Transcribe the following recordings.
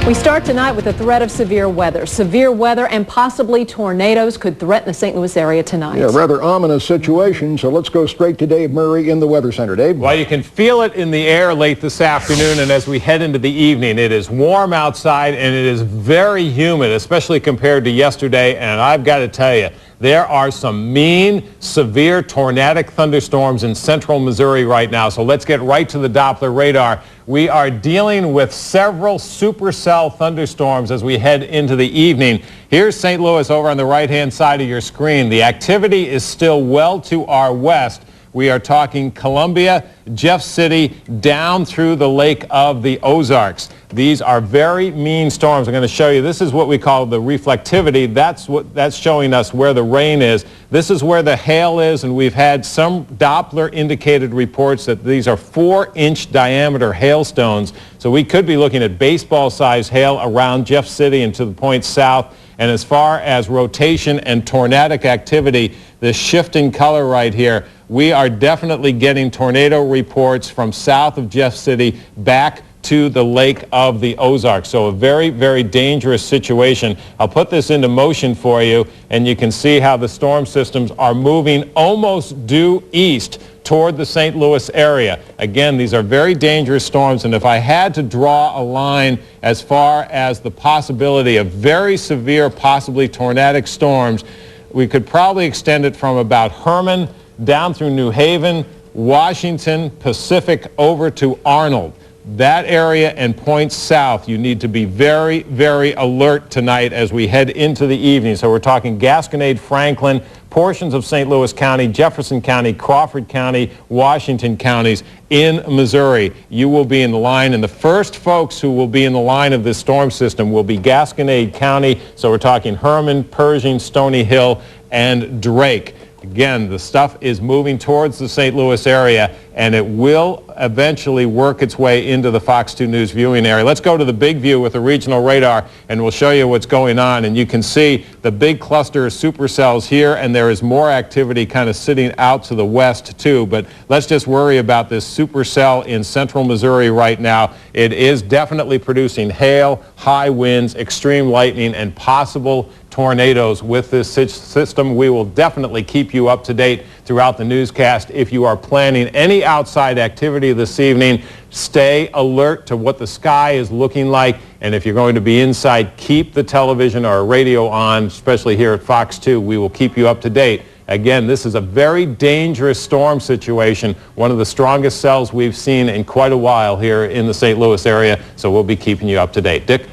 We start tonight with the threat of severe weather. Severe weather and possibly tornadoes could threaten the St. Louis area tonight. Yeah, rather ominous situation, so let's go straight to Dave Murray in the Weather Center. Dave? Well, you can feel it in the air late this afternoon, and as we head into the evening, it is warm outside and it is very humid, especially compared to yesterday, and I've got to tell you, there are some mean, severe tornadic thunderstorms in central Missouri right now, so let's get right to the Doppler radar. We are dealing with several supercell thunderstorms as we head into the evening. Here's St. Louis over on the right-hand side of your screen. The activity is still well to our west. We are talking Columbia, Jeff City, down through the Lake of the Ozarks. These are very mean storms. I'm going to show you. This is what we call the reflectivity. That's showing us where the rain is. This is where the hail is, and we've had some Doppler indicated reports that these are 4-inch diameter hailstones. So we could be looking at baseball-sized hail around Jeff City and to the point south. And as far as rotation and tornadic activity, this shifting color right here, we are definitely getting tornado reports from south of Jeff City back to the Lake of the Ozarks. So a very, very dangerous situation. I'll put this into motion for you, and you can see how the storm systems are moving almost due east toward the St. Louis area. Again, these are very dangerous storms, and if I had to draw a line as far as the possibility of very severe, possibly tornadic storms, we could probably extend it from about Herman down through New Haven, Washington, Pacific, over to Arnold. That area and points south, you need to be very, very alert tonight as we head into the evening. So we're talking Gasconade, Franklin, portions of St. Louis County, Jefferson County, Crawford County, Washington counties in Missouri. You will be in the line, and the first folks who will be in the line of this storm system will be Gasconade County. So we're talking Herman, Pershing, Stony Hill, and Drake. Again, the stuff is moving towards the St. Louis area, and it will eventually work its way into the Fox 2 News viewing area. Let's go to the big view with the regional radar, and we'll show you what's going on. And you can see the big cluster of supercells here, and there is more activity kind of sitting out to the west, too. But let's just worry about this supercell in central Missouri right now. It is definitely producing hail, high winds, extreme lightning, and possible tornadoes with this system. We will definitely keep you up to date throughout the newscast. If you are planning any outside activity this evening, stay alert to what the sky is looking like. And if you're going to be inside, keep the television or radio on, especially here at Fox 2. We will keep you up to date. Again, this is a very dangerous storm situation, one of the strongest cells we've seen in quite a while here in the St. Louis area. So we'll be keeping you up to date. Dick?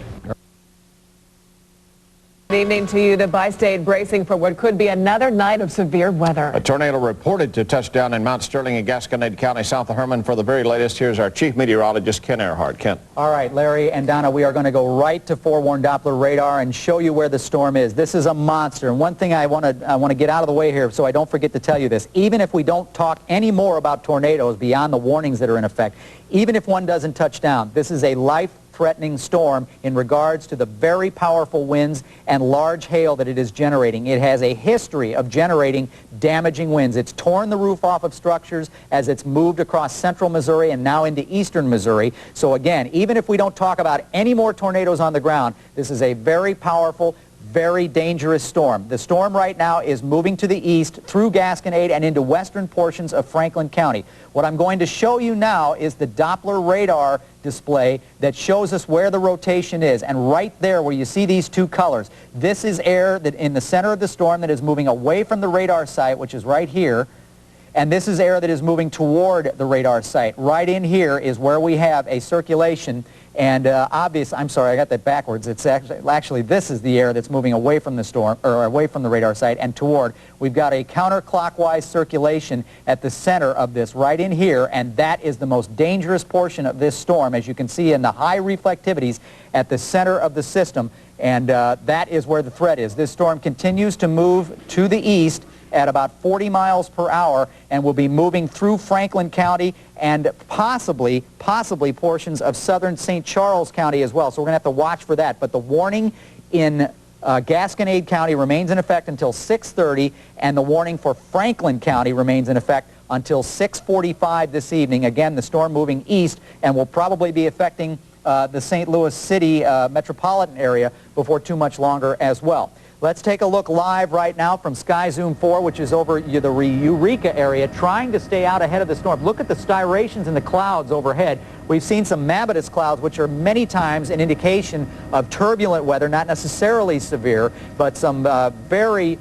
Good evening to you. The bi-state bracing for what could be another night of severe weather. A tornado reported to touch down in Mount Sterling and Gasconade County, south of Herman. For the very latest, here's our chief meteorologist, Ken Earhart. Ken. All right, Larry and Donna, we are going to go right to forewarned Doppler radar and show you where the storm is. This is a monster. And one thing I want to get out of the way here so I don't forget to tell you this. Even if we don't talk any more about tornadoes beyond the warnings that are in effect, even if one doesn't touch down, this is a life-threatening storm in regards to the very powerful winds and large hail that it is generating. It has a history of generating damaging winds. It's torn the roof off of structures as it's moved across central Missouri and now into eastern Missouri. So again, even if we don't talk about any more tornadoes on the ground, this is a very powerful, very dangerous storm. The storm right now is moving to the east through Gasconade and into western portions of Franklin County. What I'm going to show you now is the Doppler radar display that shows us where the rotation is. And right there where you see these two colors, this is air that in the center of the storm that is moving away from the radar site, which is right here. And this is air that is moving toward the radar site. Right in here is where we have a circulation. And I'm sorry, I got that backwards. It's actually this is the air that's moving away from the storm, or away from the radar site and toward. We've got a counterclockwise circulation at the center of this right in here, and that is the most dangerous portion of this storm, as you can see in the high reflectivities at the center of the system. And that is where the threat is. This storm continues to move to the east at about 40 miles per hour and will be moving through Franklin County and possibly portions of southern St. Charles County as well. So we're going to have to watch for that. But the warning in Gasconade County remains in effect until 6:30, and the warning for Franklin County remains in effect until 6:45 this evening. Again, the storm moving east and will probably be affecting the St. Louis City metropolitan area before too much longer as well. Let's take a look live right now from Sky Zoom 4, which is over the Eureka area, trying to stay out ahead of the storm. Look at the striations in the clouds overhead. We've seen some mammatus clouds, which are many times an indication of turbulent weather, not necessarily severe, but some very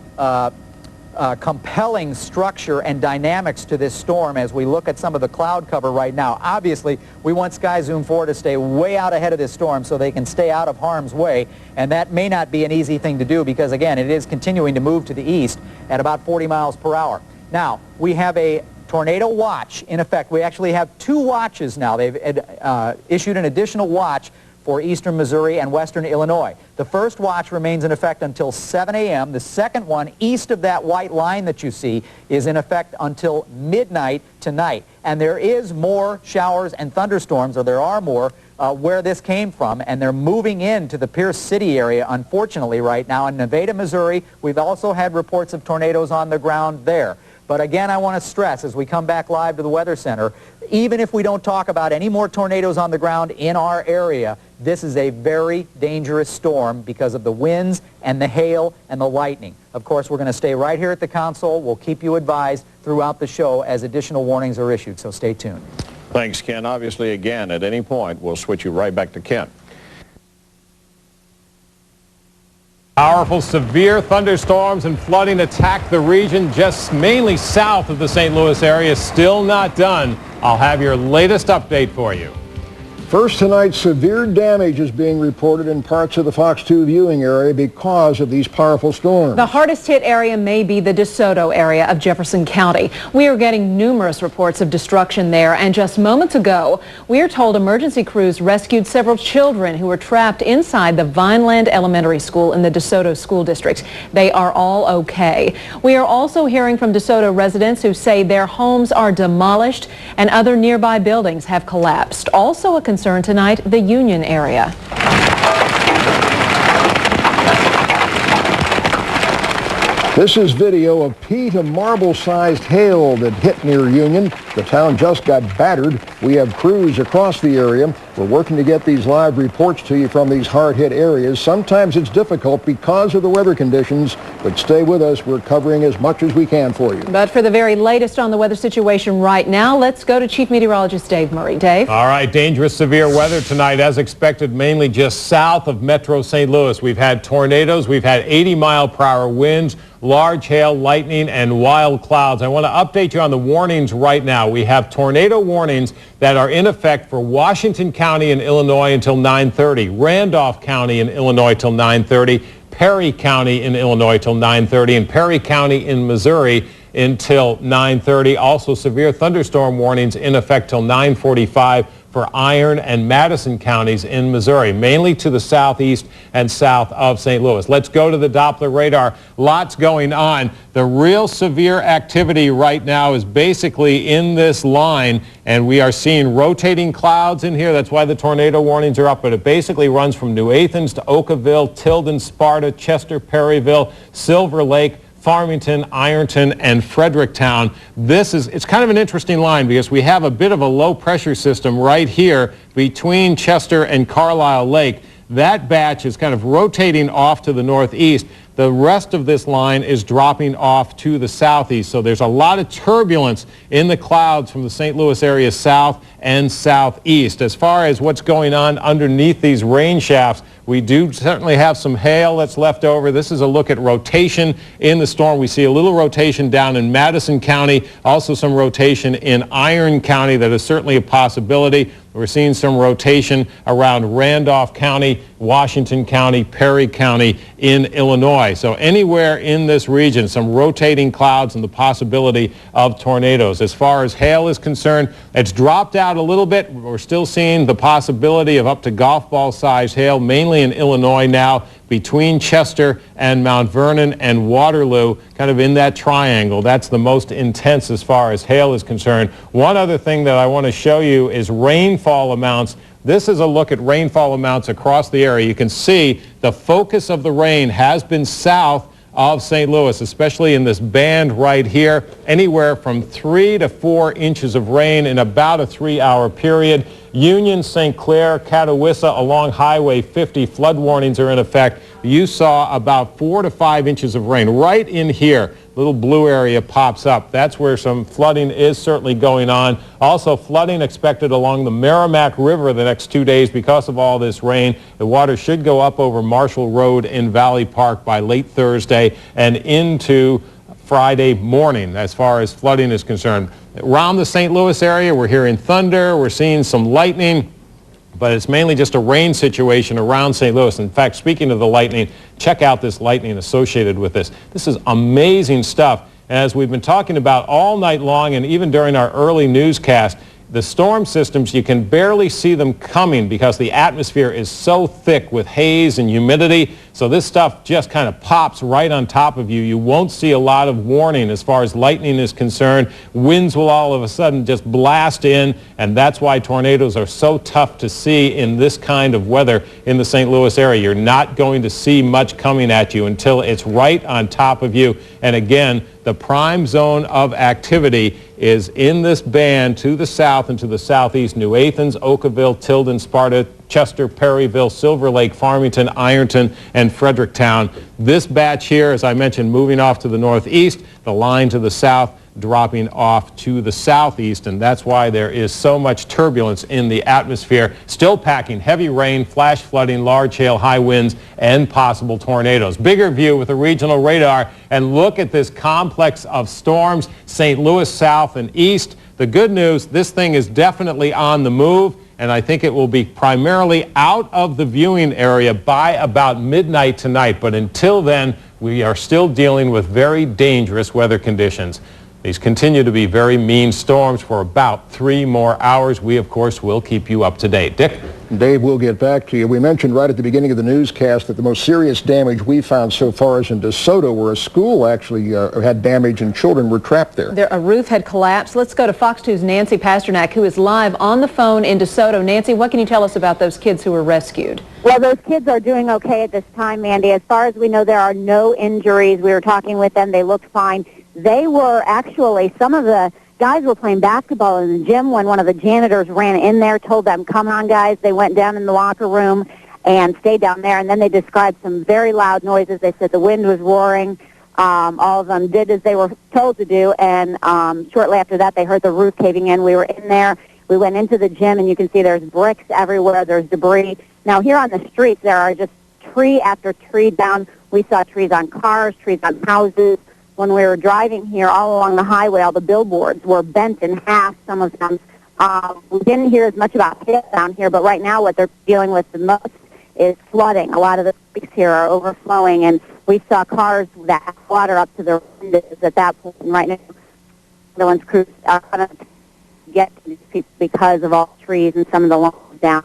compelling structure and dynamics to this storm as we look at some of the cloud cover right now. Obviously, we want Sky Zoom 4 to stay way out ahead of this storm so they can stay out of harm's way, and that may not be an easy thing to do because, again, it is continuing to move to the east at about 40 miles per hour. Now, we have a tornado watch in effect. We actually have 2 watches now. They've issued an additional watch for eastern Missouri and western Illinois. The first watch remains in effect until 7 a.m. The second one, east of that white line that you see, is in effect until midnight tonight. And there is more showers and thunderstorms, or there are more, where this came from, and they're moving into the Pierce City area, unfortunately, right now. In Nevada, Missouri, we've also had reports of tornadoes on the ground there. But again, I want to stress, as we come back live to the Weather Center, even if we don't talk about any more tornadoes on the ground in our area, this is a very dangerous storm because of the winds and the hail and the lightning. Of course, we're going to stay right here at the console. We'll keep you advised throughout the show as additional warnings are issued, so stay tuned. Thanks, Ken. Obviously, again, at any point, we'll switch you right back to Ken. Powerful, severe thunderstorms and flooding attack the region just mainly south of the St. Louis area. Still not done. I'll have your latest update for you. First tonight, severe damage is being reported in parts of the Fox 2 viewing area because of these powerful storms. The hardest hit area may be the DeSoto area of Jefferson County. We are getting numerous reports of destruction there, and just moments ago, we are told emergency crews rescued several children who were trapped inside the Vineland Elementary School in the DeSoto School District. They are all okay. We are also hearing from DeSoto residents who say their homes are demolished and other nearby buildings have collapsed. Also a concern tonight, the Union area. This is video of peat and marble-sized hail that hit near Union. The town just got battered. We have crews across the area. We're working to get these live reports to you from these hard-hit areas. Sometimes it's difficult because of the weather conditions, but stay with us. We're covering as much as we can for you. But for the very latest on the weather situation right now, let's go to Chief Meteorologist Dave Murray. Dave? All right, dangerous severe weather tonight, as expected, mainly just south of Metro St. Louis. We've had tornadoes. We've had 80-mile-per-hour winds, large hail, lightning, and wild clouds. I want to update you on the warnings right now. We have tornado warnings that are in effect for Washington County in Illinois until 9:30, Randolph County in Illinois till 9:30, Perry County in Illinois till 9:30, and Perry County in Missouri until 9:30. Also severe thunderstorm warnings in effect till 9:45 for Iron and Madison counties in Missouri, mainly to the southeast and south of St. Louis. Let's go to the Doppler radar. Lots going on. The real severe activity right now is basically in this line, and we are seeing rotating clouds in here. That's why the tornado warnings are up, but it basically runs from New Athens to Oakville, Tilden, Sparta, Chester, Perryville, Silver Lake, Farmington, Ironton, and Fredericktown. It's kind of an interesting line because we have a bit of a low pressure system right here between Chester and Carlisle Lake. That batch is kind of rotating off to the northeast. The rest of this line is dropping off to the southeast. So there's a lot of turbulence in the clouds from the St. Louis area south and southeast. As far as what's going on underneath these rain shafts, we do certainly have some hail that's left over. This is a look at rotation in the storm. We see a little rotation down in Madison County, also some rotation in Iron County. That is certainly a possibility. We're seeing some rotation around Randolph County, Washington County, Perry County in Illinois. So anywhere in this region, some rotating clouds and the possibility of tornadoes. As far as hail is concerned, it's dropped out a little bit. We're still seeing the possibility of up to golf ball sized hail, mainly in Illinois now, between Chester and Mount Vernon and Waterloo, kind of in that triangle. That's the most intense as far as hail is concerned. One other thing that I want to show you is rainfall amounts. This is a look at rainfall amounts across the area. You can see the focus of the rain has been south of St. Louis, especially in this band right here, anywhere from 3 to 4 inches of rain in about a 3-hour period. Union, St. Clair, Catawissa along Highway 50, flood warnings are in effect. You saw about 4 to 5 inches of rain right in here. Little blue area pops up. That's where some flooding is certainly going on. Also flooding expected along the Merrimack River the next 2 days because of all this rain. The water should go up over Marshall Road in Valley Park by late Thursday and into Friday morning as far as flooding is concerned. Around the St. Louis area, we're hearing thunder, we're seeing some lightning, but it's mainly just a rain situation around St. Louis. In fact, speaking of the lightning, check out this lightning associated with this. This is amazing stuff. As we've been talking about all night long and even during our early newscast, the storm systems, you can barely see them coming because the atmosphere is so thick with haze and humidity. So this stuff just kind of pops right on top of you. You won't see a lot of warning as far as lightning is concerned. Winds will all of a sudden just blast in, and that's why tornadoes are so tough to see in this kind of weather in the St. Louis area. You're not going to see much coming at you until it's right on top of you. And again, the prime zone of activity is in this band to the south and to the southeast: New Athens, Oakville, Tilden, Sparta, Chester, Perryville, Silver Lake, Farmington, Ironton, and Fredericktown. This batch here, as I mentioned, moving off to the northeast, the line to the south dropping off to the southeast, and that's why there is so much turbulence in the atmosphere, still packing heavy rain, flash flooding, large hail, high winds, and possible tornadoes. Bigger view with a regional radar, and look at this complex of storms, St. Louis south and east. The good news, this thing is definitely on the move, and I think it will be primarily out of the viewing area by about midnight tonight. But until then, we are still dealing with very dangerous weather conditions. These continue to be very mean storms for about 3 more hours. We, of course, will keep you up to date. Dick? Dave, we'll get back to you. We mentioned right at the beginning of the newscast that the most serious damage we found so far is in DeSoto, where a school actually had damage and children were trapped there. A roof had collapsed. Let's go to Fox 2's Nancy Pasternak, who is live on the phone in DeSoto. Nancy, what can you tell us about those kids who were rescued? Well, those kids are doing okay at this time, Mandy. As far as we know, there are no injuries. We were talking with them. They looked fine. They were actually, some of the guys were playing basketball in the gym when one of the janitors ran in there, told them, "Come on, guys." They went down in the locker room and stayed down there, and then they described some very loud noises. They said the wind was roaring. All of them did as they were told to do, and shortly after that, they heard the roof caving in. We were in there. We went into the gym, and you can see there's bricks everywhere. There's debris. Now, here on the streets, there are just tree after tree down. We saw trees on cars, trees on houses. When we were driving here all along the highway, all the billboards were bent in half, some of them. We didn't hear as much about hail down here, but right now what they're dealing with the most is flooding. A lot of the creeks here are overflowing, and we saw cars that have water up to their windows at that point. And right now, the ones crews are going to get to these people because of all the trees and some of the lawns down.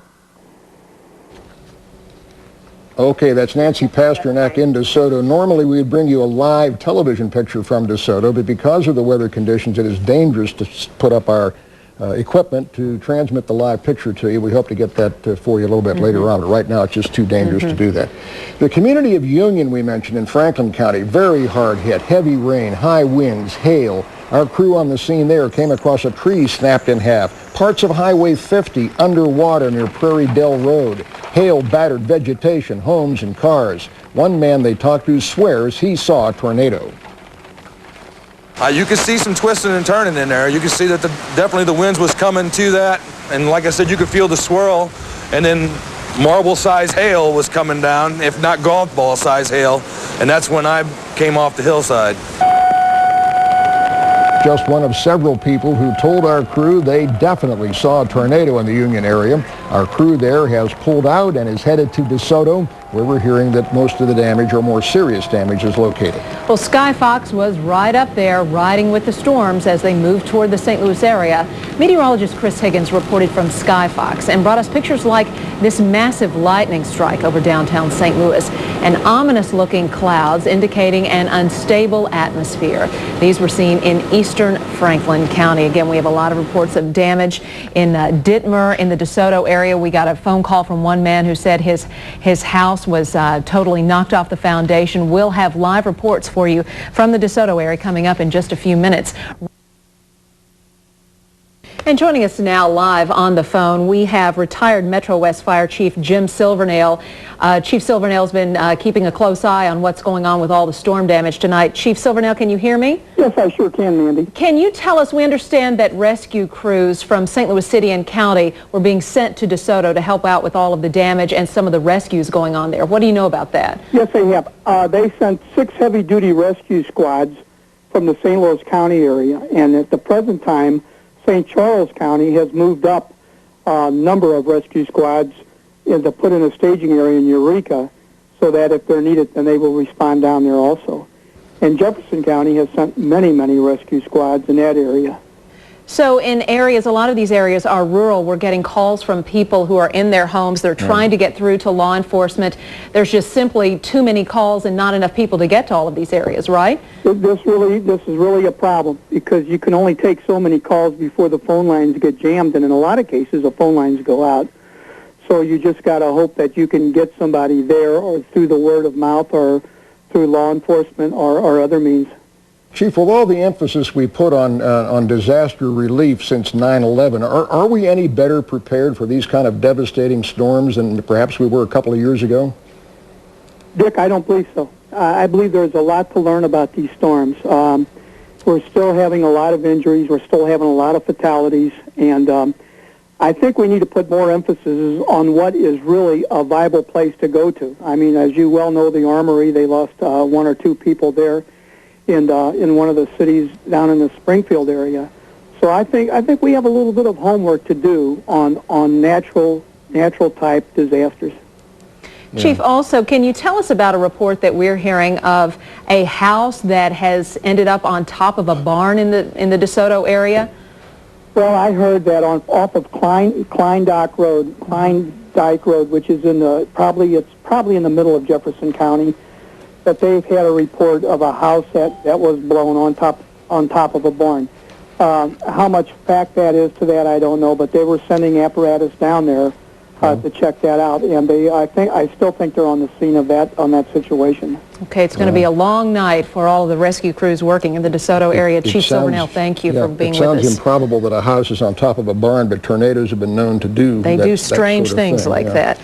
Okay, that's Nancy Pasternak in DeSoto. Normally we'd bring you a live television picture from DeSoto, but because of the weather conditions, it is dangerous to put up our equipment to transmit the live picture to you. We hope to get that for you a little bit later on, but right now it's just too dangerous to do that. The community of Union we mentioned in Franklin County, very hard hit, heavy rain, high winds, hail. Our crew on the scene there came across a tree snapped in half. Parts of Highway 50 underwater near Prairie Dell Road. Hail battered vegetation, homes, and cars. One man they talked to swears he saw a tornado. You could see some twisting and turning in there. You could see that definitely the winds was coming to that. And like I said, you could feel the swirl. And then marble-sized hail was coming down, if not golf ball-sized hail. And that's when I came off the hillside. Just one of several people who told our crew they definitely saw a tornado in the Union area. Our crew there has pulled out and is headed to DeSoto, where we're hearing that most of the damage or more serious damage is located. Well, Sky Fox was right up there riding with the storms as they moved toward the St. Louis area. Meteorologist Chris Higgins reported from Sky Fox and brought us pictures like this massive lightning strike over downtown St. Louis and ominous-looking clouds indicating an unstable atmosphere. These were seen in eastern Franklin County. Again, we have a lot of reports of damage in Ditmer, in the DeSoto area. area. We got a phone call from one man who said his house was totally knocked off the foundation. We'll have live reports for you from the DeSoto area coming up in just a few minutes. And joining us now live on the phone, we have retired Metro West Fire Chief Jim Silvernail. Chief Silvernail's been keeping a close eye on what's going on with all the storm damage tonight. Chief Silvernail, can you hear me? Yes, I sure can, Mandy. Can you tell us, we understand that rescue crews from St. Louis City and County were being sent to DeSoto to help out with all of the damage and some of the rescues going on there. What do you know about that? Yes, they have. They sent 6 heavy-duty rescue squads from the St. Louis County area, and at the present time, St. Charles County has moved up a number of rescue squads to put in a staging area in Eureka so that if they're needed, then they will respond down there also. And Jefferson County has sent many, many rescue squads in that area. So in areas, a lot of these areas are rural. We're getting calls from people who are in their homes. They're trying to get through to law enforcement. There's just simply too many calls and not enough people to get to all of these areas, right? This is really a problem because you can only take so many calls before the phone lines get jammed, and in a lot of cases the phone lines go out. So you just got to hope that you can get somebody there or through the word of mouth or through law enforcement or other means. Chief, with all the emphasis we put on disaster relief since 9/11, are we any better prepared for these kind of devastating storms than perhaps we were a couple of years ago? Dick, I don't believe so. I believe there's a lot to learn about these storms. We're still having a lot of injuries. We're still having a lot of fatalities. And I think we need to put more emphasis on what is really a viable place to go to. I mean, as you well know, the Armory, they lost 1 or 2 people there in one of the cities down in the Springfield area. So I think we have a little bit of homework to do on natural type disasters. Yeah. Chief, also, can you tell us about a report that we're hearing of a house that has ended up on top of a barn in the DeSoto area? Well, I heard that off of Kleindyke Road, which is it's probably in the middle of Jefferson County, that they've had a report of a house that was blown on top of a barn. How much fact that is to that, I don't know, but they were sending apparatus down there to check that out, and I still think they're on the scene of on that situation. Okay, it's going to be a long night for all of the rescue crews working in the DeSoto area. Chief Silvernail, thank you for being with us. It sounds improbable that a house is on top of a barn, but tornadoes have been known to do They do strange things like that.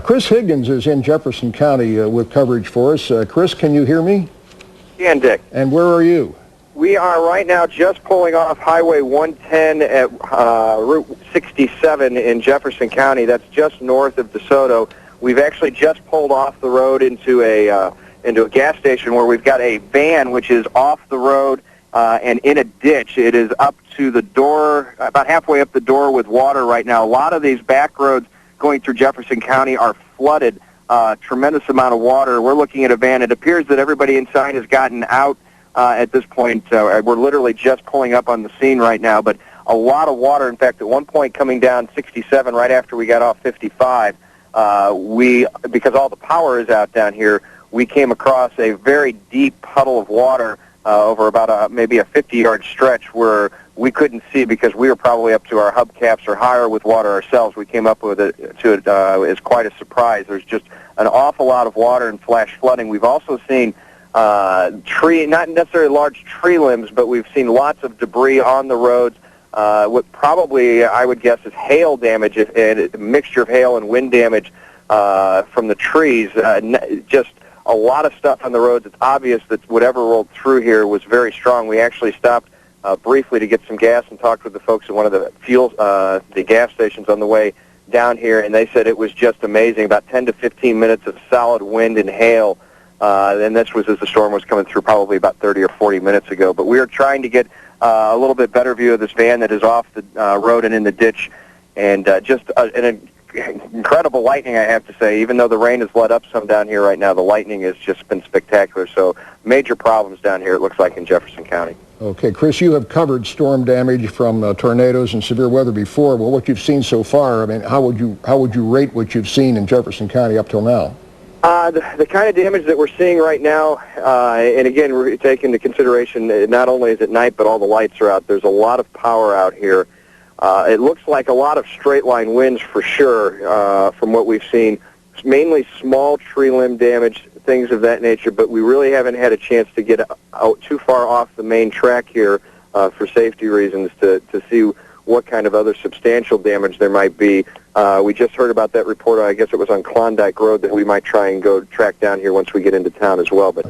Chris Higgins is in Jefferson County with coverage for us. Chris, can you hear me? Yeah, Dick. And where are you? We are right now just pulling off Highway 110 at Route 67 in Jefferson County. That's just north of DeSoto. We've actually just pulled off the road into a gas station where we've got a van which is off the road and in a ditch. It is up to the door, about halfway up the door with water right now. A lot of these back roads going through Jefferson County are flooded, tremendous amount of water. We're looking at a van. It appears that everybody inside has gotten out at this point. We're literally just pulling up on the scene right now, but a lot of water. In fact, at one point coming down 67 right after we got off 55, because all the power is out down here, we came across a very deep puddle of water over about maybe a 50-yard stretch where we couldn't see because we were probably up to our hubcaps or higher with water ourselves. We came up with it as quite a surprise. There's just an awful lot of water and flash flooding. We've also seen not necessarily large tree limbs, but we've seen lots of debris on the roads. What probably, I would guess, is hail damage, a mixture of hail and wind damage from the trees. Just a lot of stuff on the roads. It's obvious that whatever rolled through here was very strong. We actually stopped briefly to get some gas and talked with the folks at one of the gas stations on the way down here, and they said it was just amazing. About 10 to 15 minutes of solid wind and hail. And this was as the storm was coming through probably about 30 or 40 minutes ago. But we are trying to get a little bit better view of this van that is off the road and in the ditch. And just an incredible lightning, I have to say. Even though the rain has let up some down here right now, the lightning has just been spectacular. So major problems down here, it looks like, in Jefferson County. Okay, Chris, you have covered storm damage from tornadoes and severe weather before. Well, what you've seen so far, I mean, how would you rate what you've seen in Jefferson County up till now? The kind of damage that we're seeing right now, and again, we're taking into consideration not only is it night, but all the lights are out. There's a lot of power out here. It looks like a lot of straight line winds for sure from what we've seen. It's mainly small tree limb damage, things of that nature, but we really haven't had a chance to get out too far off the main track here for safety reasons to see what kind of other substantial damage there might be. We just heard about that report, I guess it was on Klondike Road, that we might try and go track down here once we get into town as well. But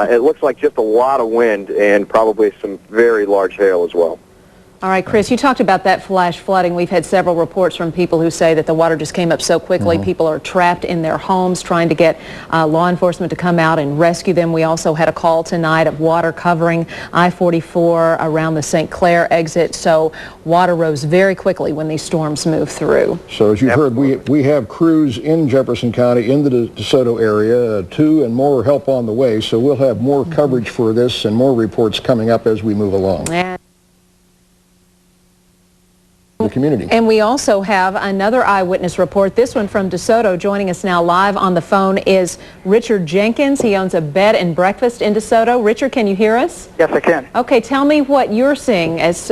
it looks like just a lot of wind and probably some very large hail as well. All right, Chris, you talked about that flash flooding. We've had several reports from people who say that the water just came up so quickly. People are trapped in their homes trying to get law enforcement to come out and rescue them. We also had a call tonight of water covering I-44 around the St. Clair exit. So water rose very quickly when these storms moved through. So as you've heard, we have crews in Jefferson County in the DeSoto area, 2 and more help on the way. So we'll have more coverage for this and more reports coming up as we move along. The community. And we also have another eyewitness report, this one from DeSoto. Joining us now live on the phone is Richard Jenkins. He owns a bed and breakfast in DeSoto. Richard, can you hear us? Yes, I can. Okay, tell me what you're seeing as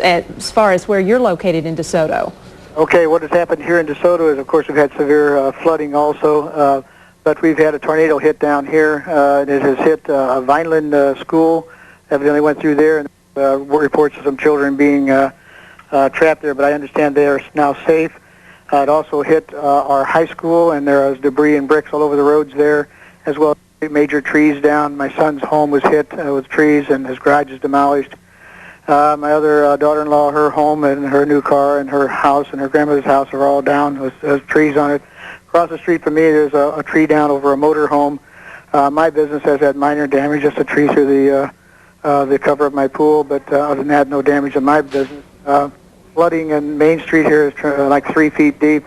far as where you're located in DeSoto. Okay, what has happened here in DeSoto is, of course, we've had severe flooding also, but we've had a tornado hit down here. It has hit a Vineland school, evidently went through there, and reports of some children being trapped there, but I understand they are now safe. It also hit our high school, and there was debris and bricks all over the roads there, as well as major trees down. My son's home was hit with trees, and his garage is demolished. My other daughter-in-law, her home and her new car and her house and her grandmother's house are all down with trees on it. Across the street from me, there's a tree down over a motor home. My business has had minor damage, just a tree through the cover of my pool, but other than that, no damage in my business. Flooding in Main Street here is like 3 feet deep.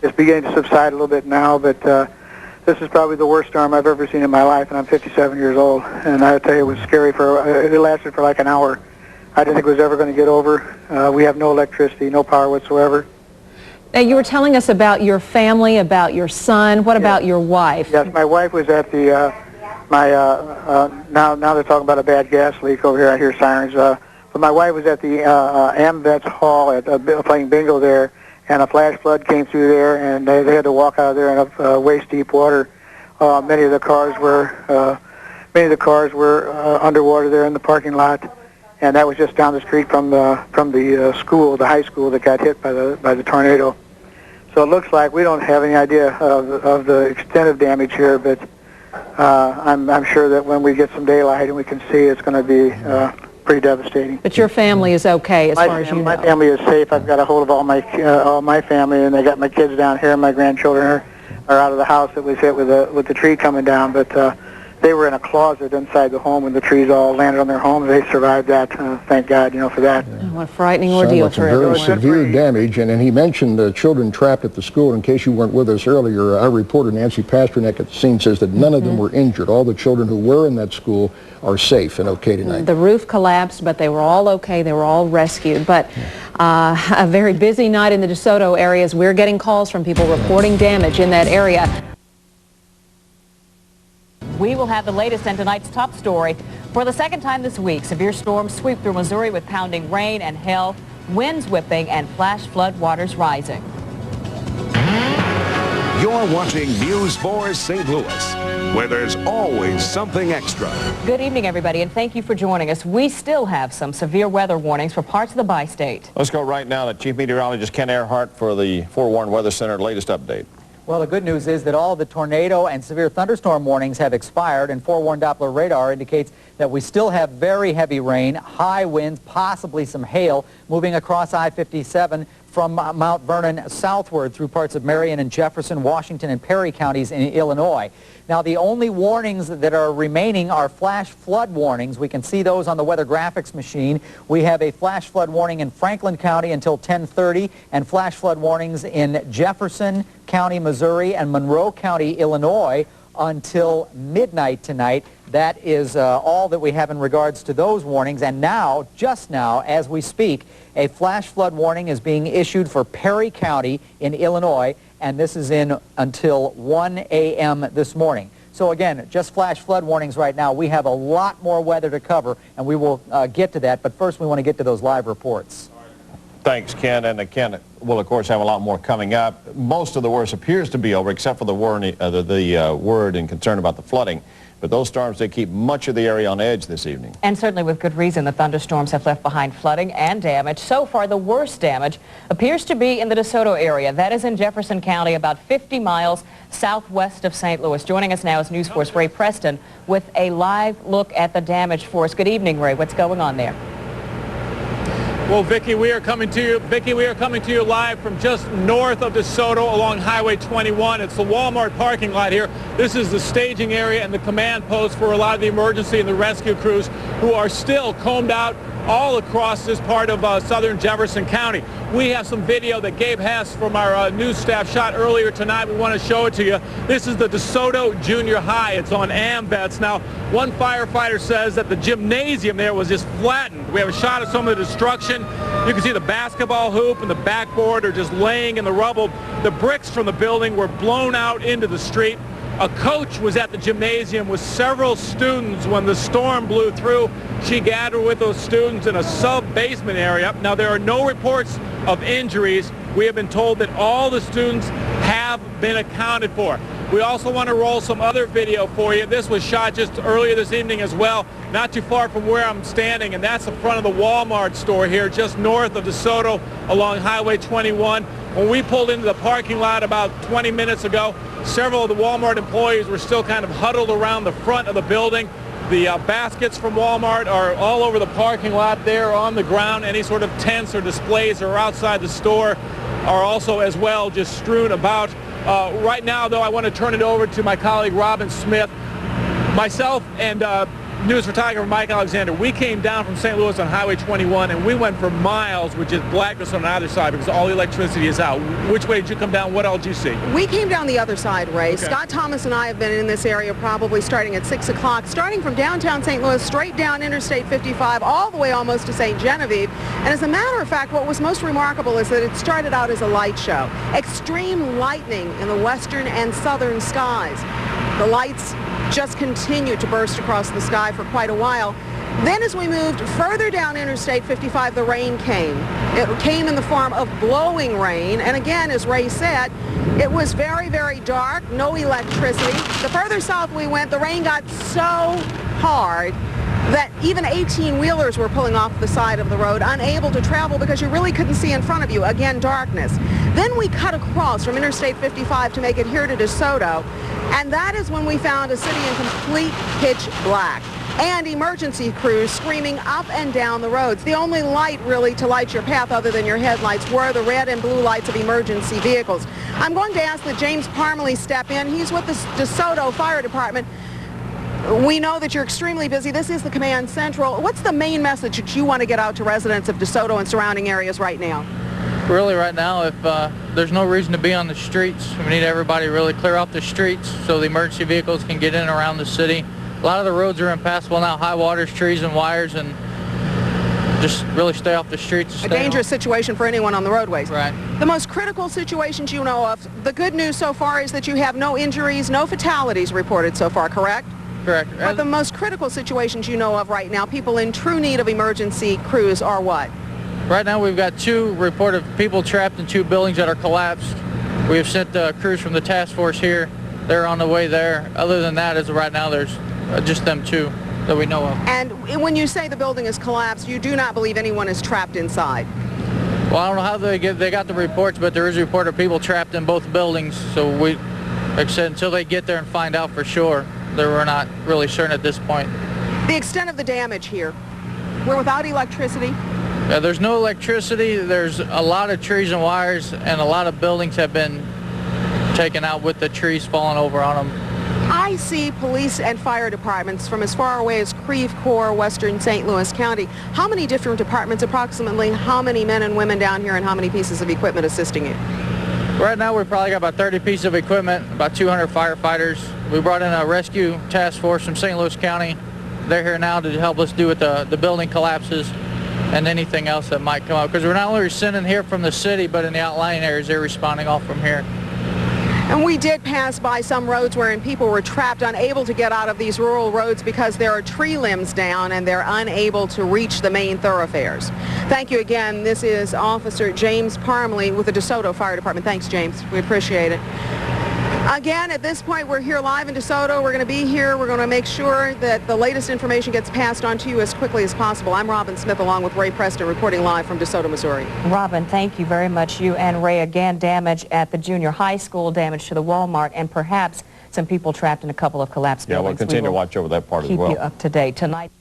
It's beginning to subside a little bit now, but this is probably the worst storm I've ever seen in my life, and I'm 57 years old. And I tell you, it was scary. It lasted for like an hour. I didn't think it was ever going to get over. We have no electricity, no power whatsoever. Now, you were telling us about your family, about your son. What about your wife? Yes, my wife was at the, now they're talking about a bad gas leak over here. I hear sirens. But my wife was at the AmVets Hall playing bingo there, and a flash flood came through there, and they had to walk out of there in waist-deep water. Many of the cars were underwater there in the parking lot, and that was just down the street from the school, the high school that got hit by the tornado. So it looks like we don't have any idea of the extent of damage here, but I'm sure that when we get some daylight and we can see, it's going to be pretty devastating. But your family is okay as far as you know. My family is safe. I've got a hold of all my family, and I got my kids down here. My grandchildren are out of the house that was hit with the tree coming down, but they were in a closet inside the home when the trees all landed on their home. They survived that. Thank God, for that. What a frightening ordeal for everyone. Very severe damage, and he mentioned the children trapped at the school. In case you weren't with us earlier, our reporter Nancy Pasternak at the scene says that none of them were injured. All the children who were in that school are safe and okay tonight. The roof collapsed, but they were all okay. They were all rescued. But a very busy night in the DeSoto areas. We're getting calls from people reporting damage in that area. We will have the latest and tonight's top story. For the second time this week, severe storms sweep through Missouri with pounding rain and hail, winds whipping, and flash flood waters rising. You're watching News 4 St. Louis, where there's always something extra. Good evening, everybody, and thank you for joining us. We still have some severe weather warnings for parts of the bi-state. Let's go right now to Chief Meteorologist Ken Earhart for the Forewarned Weather Center latest update. Well, the good news is that all the tornado and severe thunderstorm warnings have expired, and forewarned Doppler radar indicates that we still have very heavy rain, high winds, possibly some hail moving across I-57 from Mount Vernon southward through parts of Marion and Jefferson, Washington, and Perry counties in Illinois. Now, the only warnings that are remaining are flash flood warnings. We can see those on the weather graphics machine. We have a flash flood warning in Franklin County until 10:30, and flash flood warnings in Jefferson County, Missouri, and Monroe County, Illinois, until midnight tonight. That is all that we have in regards to those warnings. And now, just now, as we speak, a flash flood warning is being issued for Perry County in Illinois, and this is in until 1 a.m. this morning. So again, just flash flood warnings right now. We have a lot more weather to cover, and we will get to that. But first, we want to get to those live reports. Thanks, Ken. And Ken will, of course, have a lot more coming up. Most of the worst appears to be over, except for the word and concern about the flooding. But those storms, they keep much of the area on edge this evening. And certainly with good reason, the thunderstorms have left behind flooding and damage. So far, the worst damage appears to be in the DeSoto area. That is in Jefferson County, about 50 miles southwest of St. Louis. Joining us now is News Force Ray Preston with a live look at the damage for us. Good evening, Ray. What's going on there? Well, Vicki, we are coming to you live from just north of DeSoto along Highway 21. It's the Walmart parking lot here. This is the staging area and the command post for a lot of the emergency and the rescue crews who are still combed out all across this part of southern Jefferson County. We have some video that Gabe Hess from our news staff shot earlier tonight. We want to show it to you. This is the DeSoto Junior High. It's on Ambets. Now, one firefighter says that the gymnasium there was just flattened. We have a shot of some of the destruction. You can see the basketball hoop and the backboard are just laying in the rubble. The bricks from the building were blown out into the street. A coach was at the gymnasium with several students when the storm blew through. She gathered with those students in a sub-basement area. Now, there are no reports of injuries. We have been told that all the students have been accounted for. We also want to roll some other video for you. This was shot just earlier this evening as well, not too far from where I'm standing, and that's the front of the Walmart store here, just north of DeSoto along Highway 21. When we pulled into the parking lot about 20 minutes ago, several of the Walmart employees were still kind of huddled around the front of the building. The baskets from Walmart are all over the parking lot there on the ground. Any sort of tents or displays that are outside the store are also as well just strewn about. Right now, though, I want to turn it over to my colleague Robin Smith. Myself and news photographer Mike Alexander, we came down from St. Louis on Highway 21 and we went for miles with just blackness on either side because all the electricity is out. Which way did you come down? What all did you see? We came down the other side, Ray. Okay. Scott Thomas and I have been in this area probably starting at 6 o'clock, starting from downtown St. Louis, straight down Interstate 55, all the way almost to St. Genevieve. And as a matter of fact, what was most remarkable is that it started out as a light show. Extreme lightning in the western and southern skies. The lights just continued to burst across the sky for quite a while. Then as we moved further down Interstate 55, the rain came. It came in the form of blowing rain, and again, as Ray said, it was very, very dark, no electricity. The further south we went, the rain got so hard that even 18-wheelers were pulling off the side of the road, unable to travel because you really couldn't see in front of you. Again, darkness. Then we cut across from Interstate 55 to make it here to DeSoto, and that is when we found a city in complete pitch black and emergency crews screaming up and down the roads. The only light really to light your path other than your headlights were the red and blue lights of emergency vehicles. I'm going to ask that James Parmalee step in. He's with the DeSoto Fire Department. We know that you're extremely busy. This is the command central. What's the main message that you want to get out to residents of DeSoto and surrounding areas right now? Really right now, if there's no reason to be on the streets, we need everybody to really clear off the streets so the emergency vehicles can get in and around the city. A lot of the roads are impassable now, high waters, trees and wires, and just really stay off the streets. A dangerous situation for anyone on the roadways. Right. The most critical situations you know of, the good news so far is that you have no injuries, no fatalities reported so far, correct? Correct. But the most critical situations you know of right now, people in true need of emergency crews, are what? Right now we've got 2 reported people trapped in 2 buildings that are collapsed. We have sent crews from the task force here. They're on the way there. Other than that, as of right now, there's just them 2 that we know of. And when you say the building is collapsed, you do not believe anyone is trapped inside? Well, I don't know how they got the reports, but there is a report of people trapped in both buildings. So we, like I said, until they get there and find out for sure, we're not really certain at this point. The extent of the damage here, we're without electricity. There's no electricity. There's a lot of trees and wires, and a lot of buildings have been taken out with the trees falling over on them. I see police and fire departments from as far away as Creve Coeur, western St. Louis County. How many different departments, approximately how many men and women down here, and how many pieces of equipment assisting you? Right now we've probably got about 30 pieces of equipment, about 200 firefighters. We brought in a rescue task force from St. Louis County. They're here now to help us do with the building collapses and anything else that might come up. Because we're not only sending here from the city, but in the outlying areas, they're responding all from here. And we did pass by some roads wherein people were trapped, unable to get out of these rural roads because there are tree limbs down and they're unable to reach the main thoroughfares. Thank you again. This is Officer James Parmley with the DeSoto Fire Department. Thanks, James. We appreciate it. Again, at this point, we're here live in DeSoto. We're going to be here. We're going to make sure that the latest information gets passed on to you as quickly as possible. I'm Robin Smith along with Ray Preston reporting live from DeSoto, Missouri. Robin, thank you very much. You and Ray, again, damage at the junior high school, damage to the Walmart, and perhaps some people trapped in a couple of collapsed buildings. Yeah, we'll continue to watch over that part as well. Keep you up to date tonight.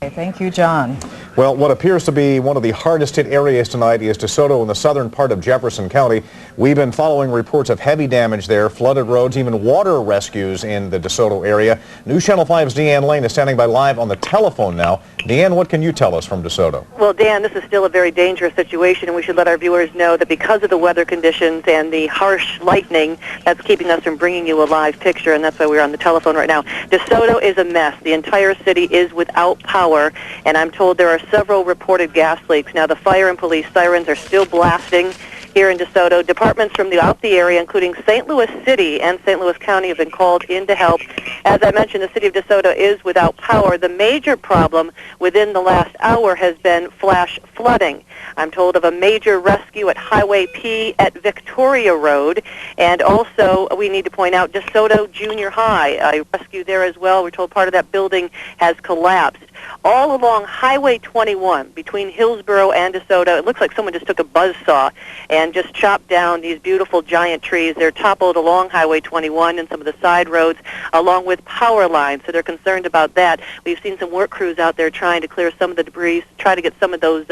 Thank you, John. Well, what appears to be one of the hardest hit areas tonight is DeSoto in the southern part of Jefferson County. We've been following reports of heavy damage there, flooded roads, even water rescues in the DeSoto area. News Channel 5's Deanne Lane is standing by live on the telephone now. Deanne, what can you tell us from DeSoto? Well, Dan, this is still a very dangerous situation, and we should let our viewers know that because of the weather conditions and the harsh lightning, that's keeping us from bringing you a live picture, and that's why we're on the telephone right now. DeSoto is a mess. The entire city is without power, and I'm told there are several reported gas leaks. Now, the fire and police sirens are still blasting here in DeSoto. Departments from throughout the area, including St. Louis City and St. Louis County, have been called in to help. As I mentioned, the city of DeSoto is without power. The major problem within the last hour has been flash flooding. I'm told of a major rescue at Highway P at Victoria Road, and also we need to point out DeSoto Junior High, a rescue there as well. We're told part of that building has collapsed. All along Highway 21 between Hillsborough and DeSoto, it looks like someone just took a buzzsaw and just chopped down these beautiful giant trees. They're toppled along Highway 21 and some of the side roads, along with power lines, so they're concerned about that. We've seen some work crews out there trying to clear some of the debris, try to get some of those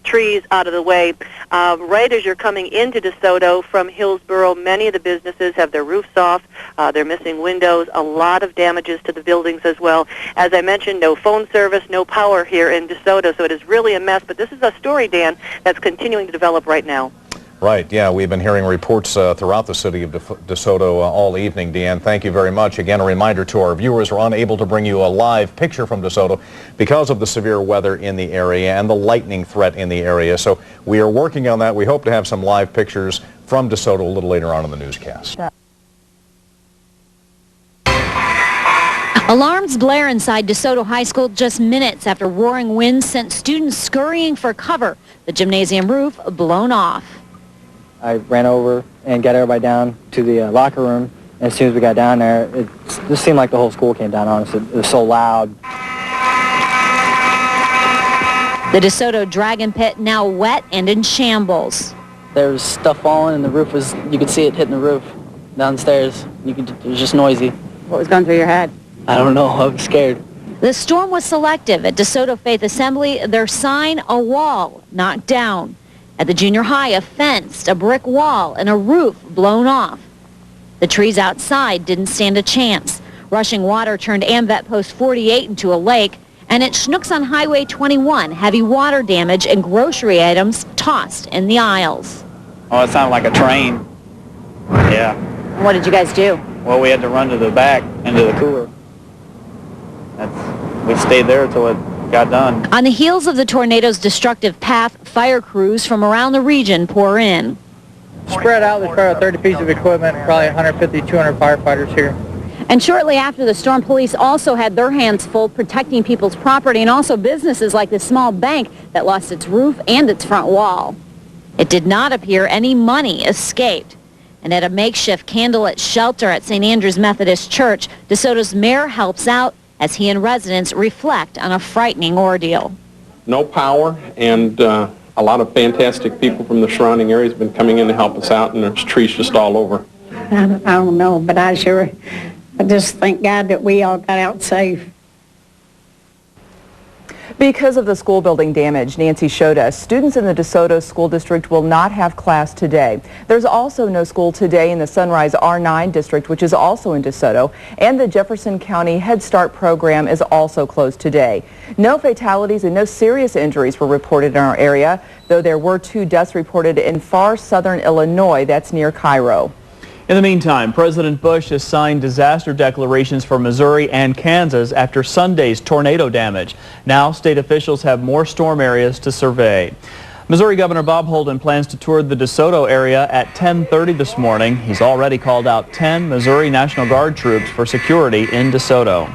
trees out of the way. Right as you're coming into DeSoto from Hillsborough, many of the businesses have their roofs off. They're missing windows, a lot of damages to the buildings as well. As I mentioned, no phone service, no power here in DeSoto, so it is really a mess. But this is a story, Dan, that's continuing to develop right now. Right, yeah, we've been hearing reports throughout the city of DeSoto all evening. Deanne, thank you very much. Again, a reminder to our viewers, we're unable to bring you a live picture from DeSoto because of the severe weather in the area and the lightning threat in the area. So we are working on that. We hope to have some live pictures from DeSoto a little later on in the newscast. Alarms blare inside DeSoto High School just minutes after roaring winds sent students scurrying for cover. The gymnasium roof blown off. I ran over and got everybody down to the locker room. And as soon as we got down there, it just seemed like the whole school came down on us. It was so loud. The DeSoto Dragon Pit now wet and in shambles. There was stuff falling and the roof was, you could see it hitting the roof downstairs. It was just noisy. What was going through your head? I don't know. I was scared. The storm was selective. At DeSoto Faith Assembly, their sign, a wall, knocked down. At the junior high, a fence, a brick wall, and a roof blown off. The trees outside didn't stand a chance. Rushing water turned AMVET Post 48 into a lake, and at Schnucks on Highway 21, heavy water damage and grocery items tossed in the aisles. Oh, it sounded like a train. Yeah. What did you guys do? Well, we had to run to the back, into the cooler. We stayed there until it got done. On the heels of the tornado's destructive path, fire crews from around the region pour in. Spread out, there's probably 30 pieces of equipment, probably 150, 200 firefighters here. And shortly after the storm, police also had their hands full protecting people's property and also businesses like this small bank that lost its roof and its front wall. It did not appear any money escaped. And at a makeshift candlelit shelter at St. Andrew's Methodist Church, DeSoto's mayor helps out as he and residents reflect on a frightening ordeal. No power, and a lot of fantastic people from the surrounding areas have been coming in to help us out, and there's trees just all over. I don't know, but I just thank God that we all got out safe. Because of the school building damage Nancy showed us, students in the DeSoto School District will not have class today. There's also no school today in the Sunrise R9 district, which is also in DeSoto, and the Jefferson County Head Start program is also closed today. No fatalities and no serious injuries were reported in our area, though there were 2 deaths reported in far southern Illinois, that's near Cairo. In the meantime, President Bush has signed disaster declarations for Missouri and Kansas after Sunday's tornado damage. Now, state officials have more storm areas to survey. Missouri Governor Bob Holden plans to tour the DeSoto area at 10:30 this morning. He's already called out 10 Missouri National Guard troops for security in DeSoto.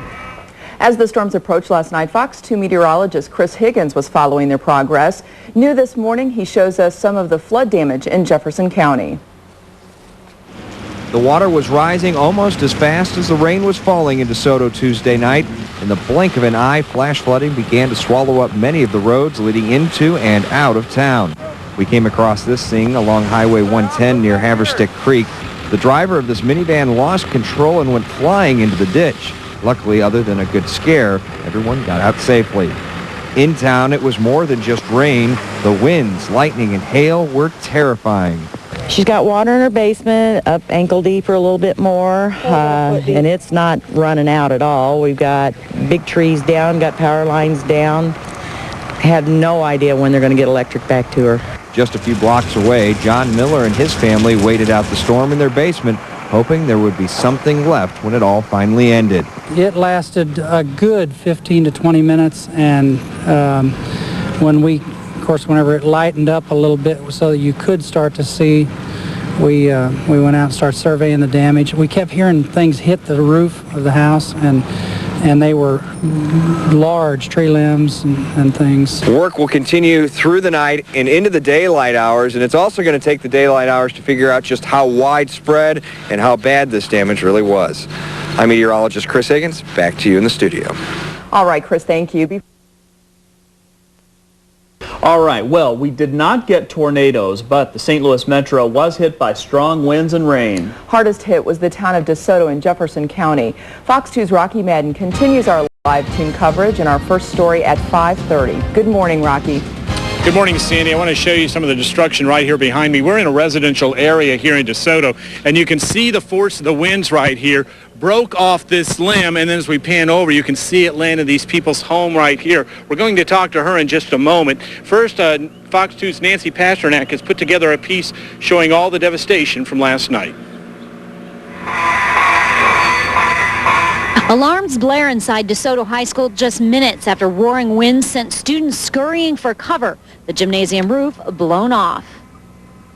As the storms approached last night, Fox 2 meteorologist Chris Higgins was following their progress. New this morning, he shows us some of the flood damage in Jefferson County. The water was rising almost as fast as the rain was falling in DeSoto Tuesday night. In the blink of an eye, flash flooding began to swallow up many of the roads leading into and out of town. We came across this scene along Highway 110 near Haverstick Creek. The driver of this minivan lost control and went flying into the ditch. Luckily, other than a good scare, everyone got out safely. In town, it was more than just rain. The winds, lightning, and hail were terrifying. She's got water in her basement, up ankle deep or a little bit more, and it's not running out at all. We've got big trees down, got power lines down. Have no idea when they're going to get electric back to her. Just a few blocks away, John Miller and his family waited out the storm in their basement, hoping there would be something left when it all finally ended. It lasted a good 15 to 20 minutes, and whenever it lightened up a little bit so that you could start to see, we went out and started surveying the damage. We kept hearing things hit the roof of the house, and they were large tree limbs and things. Work will continue through the night and into the daylight hours, and it's also going to take the daylight hours to figure out just how widespread and how bad this damage really was. I'm meteorologist Chris Higgins. Back to you in the studio. All right, Chris, thank you. All right, well, we did not get tornadoes, but the St. Louis Metro was hit by strong winds and rain. Hardest hit was the town of DeSoto in Jefferson County. Fox 2's Rocky Madden continues our live team coverage in our first story at 5:30. Good morning, Rocky. Good morning, Sandy. I want to show you some of the destruction right here behind me. We're in a residential area here in DeSoto, and you can see the force of the winds right here. Broke off this limb, and then as we pan over, you can see it land in these people's home right here. We're going to talk to her in just a moment. First, Fox 2's Nancy Pasternak has put together a piece showing all the devastation from last night. Alarms blare inside DeSoto High School just minutes after roaring winds sent students scurrying for cover. The gymnasium roof blown off.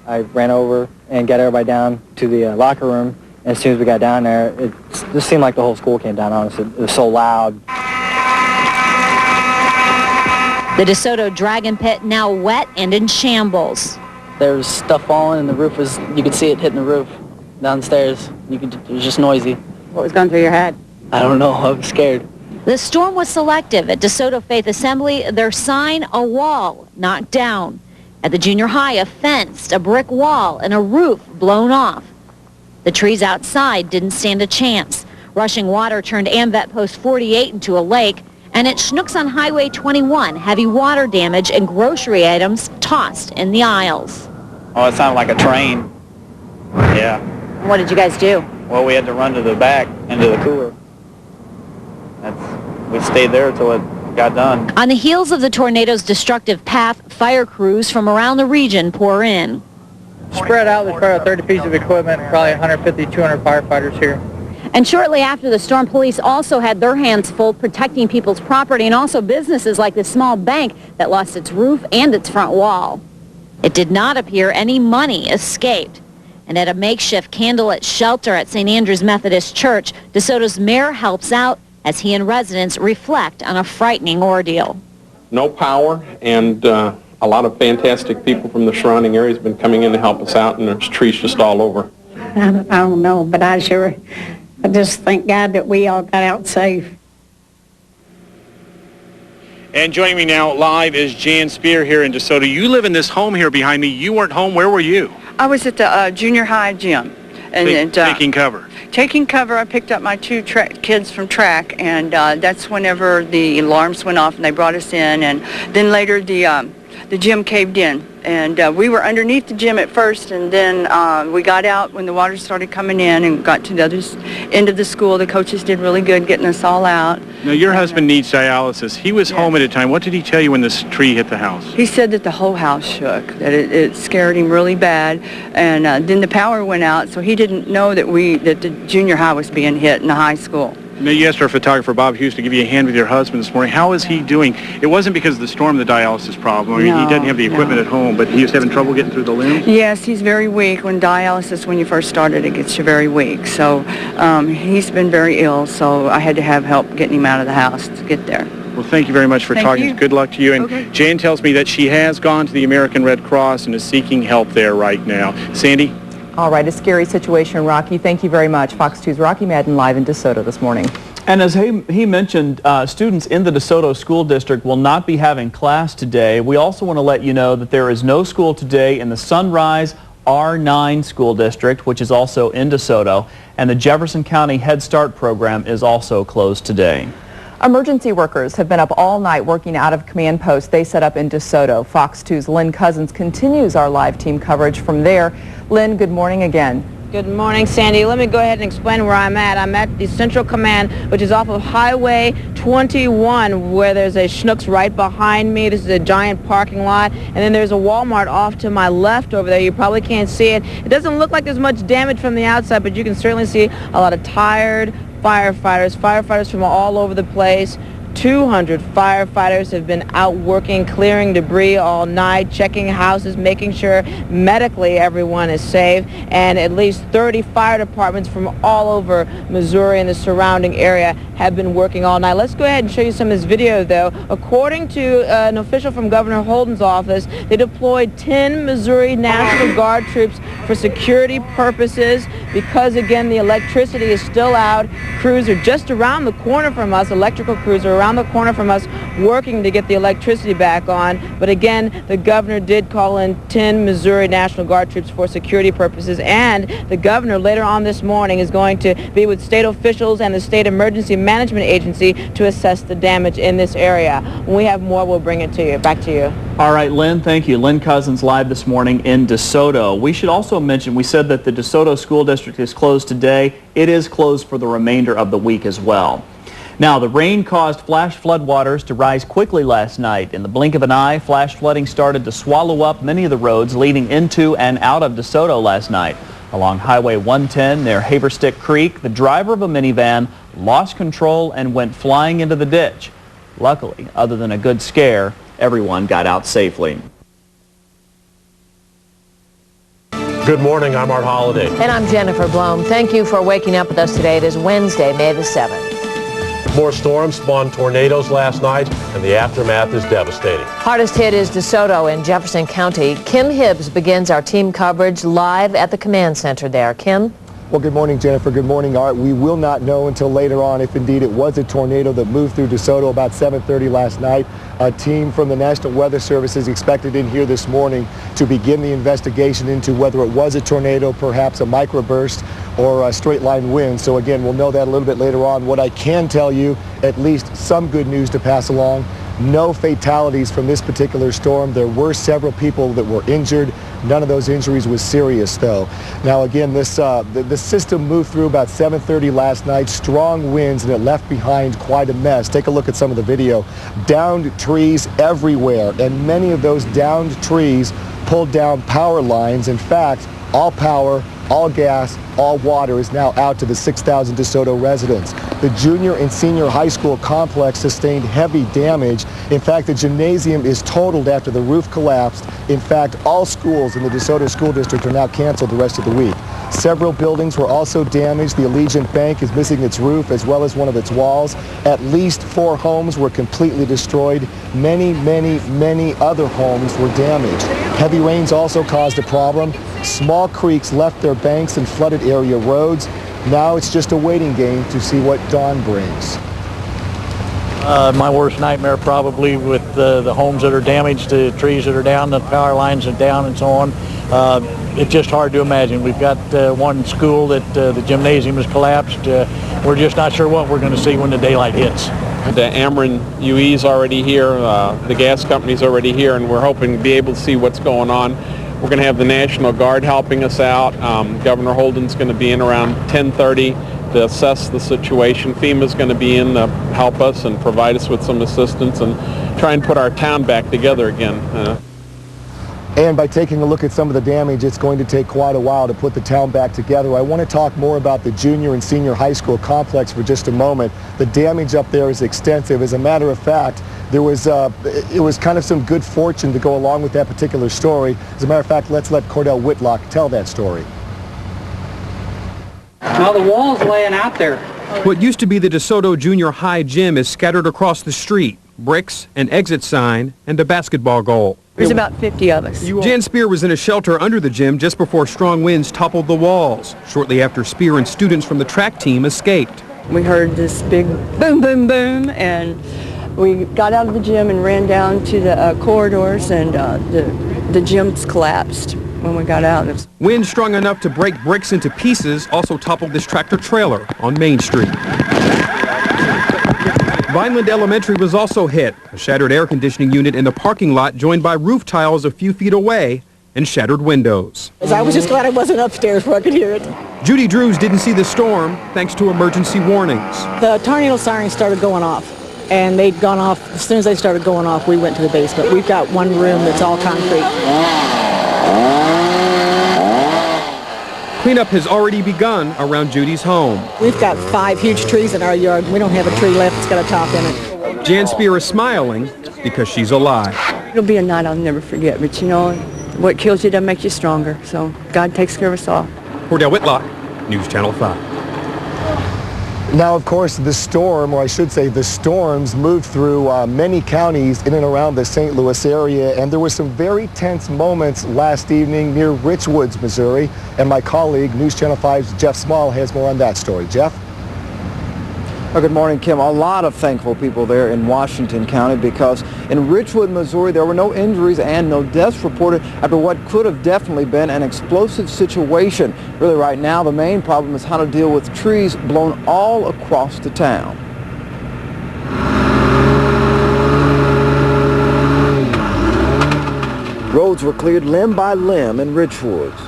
I ran over and got everybody down to the locker room. And as soon as we got down there, it just seemed like the whole school came down on us. It was so loud. The DeSoto Dragon Pit now wet and in shambles. There was stuff falling, and the roof was, you could see it hitting the roof downstairs. It was just noisy. What was going through your head? I don't know. I was scared. The storm was selective. At DeSoto Faith Assembly, their sign, a wall, knocked down. At the junior high, a fence, a brick wall, and a roof blown off. The trees outside didn't stand a chance. Rushing water turned AMVET Post 48 into a lake, and at Schnucks on Highway 21, heavy water damage and grocery items tossed in the aisles. Oh, it sounded like a train. Yeah. What did you guys do? Well, we had to run to the back into the cooler. We stayed there until it got done. On the heels of the tornado's destructive path, fire crews from around the region pour in. Spread out, there's probably 30 pieces of equipment, probably 150, 200 firefighters here. And shortly after the storm, police also had their hands full protecting people's property and also businesses like this small bank that lost its roof and its front wall. It did not appear any money escaped. And at a makeshift candlelit shelter at St. Andrew's Methodist Church, DeSoto's mayor helps out as he and residents reflect on a frightening ordeal. No power, and a lot of fantastic people from the surrounding areas have been coming in to help us out, and there's trees just all over. I don't know, but I just thank God that we all got out safe. And joining me now live is Jan Spear here in DeSoto. You live in this home here behind me. You weren't home. Where were you? I was at the junior high gym. And taking cover. Taking cover. I picked up my two kids from track, and that's whenever the alarms went off and they brought us in, and then later the gym caved in, and we were underneath the gym at first, and then we got out when the water started coming in and got to the other end of the school. The coaches did really good getting us all out. Now, your husband needs dialysis. He was home at a time. What did he tell you when this tree hit the house? He said that the whole house shook, that it scared him really bad, and then the power went out, so he didn't know that the junior high was being hit in the high school. Now, you asked our photographer, Bob Hughes, to give you a hand with your husband this morning. How is he doing? It wasn't because of the storm, the dialysis problem. I mean, he doesn't have the equipment at home, but he was having trouble getting through the limbs? Yes, he's very weak. When dialysis, when you first started, it gets you very weak. So he's been very ill, so I had to have help getting him out of the house to get there. Well, thank you very much for talking. Good luck to you. And Jane tells me that she has gone to the American Red Cross and is seeking help there right now. Sandy? All right, a scary situation, Rocky. Thank you very much. Fox 2's Rocky Madden live in DeSoto this morning. And as he mentioned, students in the DeSoto School District will not be having class today. We also want to let you know that there is no school today in the Sunrise R9 School District, which is also in DeSoto, and the Jefferson County Head Start program is also closed today. Emergency workers have been up all night working out of command posts they set up in DeSoto. Fox 2's Lynn Cousins continues our live team coverage from there. Lynn, good morning again. Good morning, Sandy. Let me go ahead and explain where I'm at. I'm at the Central Command, which is off of Highway 21, where there's a Schnucks right behind me. This is a giant parking lot. And then there's a Walmart off to my left over there. You probably can't see it. It doesn't look like there's much damage from the outside, but you can certainly see a lot of tired firefighters from all over the place. 200 firefighters have been out working, clearing debris all night, checking houses, making sure medically everyone is safe, and at least 30 fire departments from all over Missouri and the surrounding area have been working all night. Let's go ahead and show you some of this video, though. According to an official from Governor Holden's office, they deployed 10 Missouri National Guard troops for security purposes because, again, the electricity is still out. Crews are just around the corner from us, electrical crews are around the corner from us working to get the electricity back on. But again, the governor did call in 10 Missouri National Guard troops for security purposes, and the governor later on this morning is going to be with state officials and the State Emergency Management Agency to assess the damage in this area. When we have more, we'll bring it to you. Back to you. All right, Lynn, thank you. Lynn Cousins live this morning in DeSoto. We should also mention, we said that the DeSoto School District is closed today. It is closed for the remainder of the week as well. Now, the rain caused flash floodwaters to rise quickly last night. In the blink of an eye, flash flooding started to swallow up many of the roads leading into and out of DeSoto last night. Along Highway 110 near Haverstick Creek, the driver of a minivan lost control and went flying into the ditch. Luckily, other than a good scare, everyone got out safely. Good morning, I'm Art Holliday. And I'm Jennifer Blome. Thank you for waking up with us today. It is Wednesday, May the 7th. More storms spawned tornadoes last night, and the aftermath is devastating. Hardest hit is DeSoto in Jefferson County. Kim Hibbs begins our team coverage live at the command center there. Kim? Well, good morning, Jennifer. Good morning, Art. We will not know until later on if indeed it was a tornado that moved through DeSoto about 7:30 last night. A team from the National Weather Service is expected in here this morning to begin the investigation into whether it was a tornado, perhaps a microburst, or a straight line wind. So again, we'll know that a little bit later on. What I can tell you, at least some good news to pass along. No fatalities from this particular storm. There were several people that were injured. None of those injuries was serious, though. Now, again, the system moved through about 7:30 last night. Strong winds, and it left behind quite a mess. Take a look at some of the video. Downed trees everywhere, and many of those downed trees pulled down power lines. In fact, all power, all gas, all water is now out to the 6,000 DeSoto residents. The junior and senior high school complex sustained heavy damage. In fact, the gymnasium is totaled after the roof collapsed. In fact, all schools in the DeSoto School District are now canceled the rest of the week. Several buildings were also damaged. The Allegiant Bank is missing its roof as well as one of its walls. At least 4 homes were completely destroyed. Many, many, many other homes were damaged. Heavy rains also caused a problem. Small creeks left their banks and flooded area roads. Now it's just a waiting game to see what dawn brings. My worst nightmare probably with the homes that are damaged, the trees that are down, the power lines are down and so on. It's just hard to imagine. We've got one school that the gymnasium has collapsed. We're just not sure what we're going to see when the daylight hits. The Ameren UE's already here, the gas company's already here, and we're hoping to be able to see what's going on. We're going to have the National Guard helping us out. Governor Holden's going to be in around 10:30 to assess the situation. FEMA's going to be in to help us and provide us with some assistance and try and put our town back together again. And by taking a look at some of the damage, it's going to take quite a while to put the town back together. I want to talk more about the junior and senior high school complex for just a moment. The damage up there is extensive. As a matter of fact, there was it was kind of some good fortune to go along with that particular story. As a matter of fact, let's let Cordell Whitlock tell that story. Now the wall's laying out there. What used to be the DeSoto Junior High gym is scattered across the street. Bricks, an exit sign, and a basketball goal. There's about 50 of us. Jan Spear was in a shelter under the gym just before strong winds toppled the walls. Shortly after, Spear and students from the track team escaped. We heard this big boom, boom, boom, and we got out of the gym and ran down to the corridors, and the gyms collapsed when we got out. Wind strong enough to break bricks into pieces also toppled this tractor trailer on Main Street. Vineland Elementary was also hit. A shattered air conditioning unit in the parking lot joined by roof tiles a few feet away and shattered windows. I was just glad I wasn't upstairs where I could hear it. Judy Drews didn't see the storm thanks to emergency warnings. The tornado sirens started going off, and they'd gone off. As soon as they started going off, we went to the basement. We've got one room that's all concrete. Cleanup has already begun around Judy's home. We've got 5 huge trees in our yard. We don't have a tree left that's got a top in it. Jan Spear is smiling because she's alive. It'll be a night I'll never forget, but you know, what kills you doesn't make you stronger, so God takes care of us all. Cordell Whitlock, News Channel 5. Now, of course, the storm, or I should say the storms, moved through many counties in and around the St. Louis area, and there were some very tense moments last evening near Richwoods, Missouri, and my colleague, News Channel 5's Jeff Small, has more on that story. Jeff? Well, good morning, Kim. A lot of thankful people there in Washington County because in Richwood, Missouri, there were no injuries and no deaths reported after what could have definitely been an explosive situation. Really, right now, the main problem is how to deal with trees blown all across the town. Roads were cleared limb by limb in Richwoods.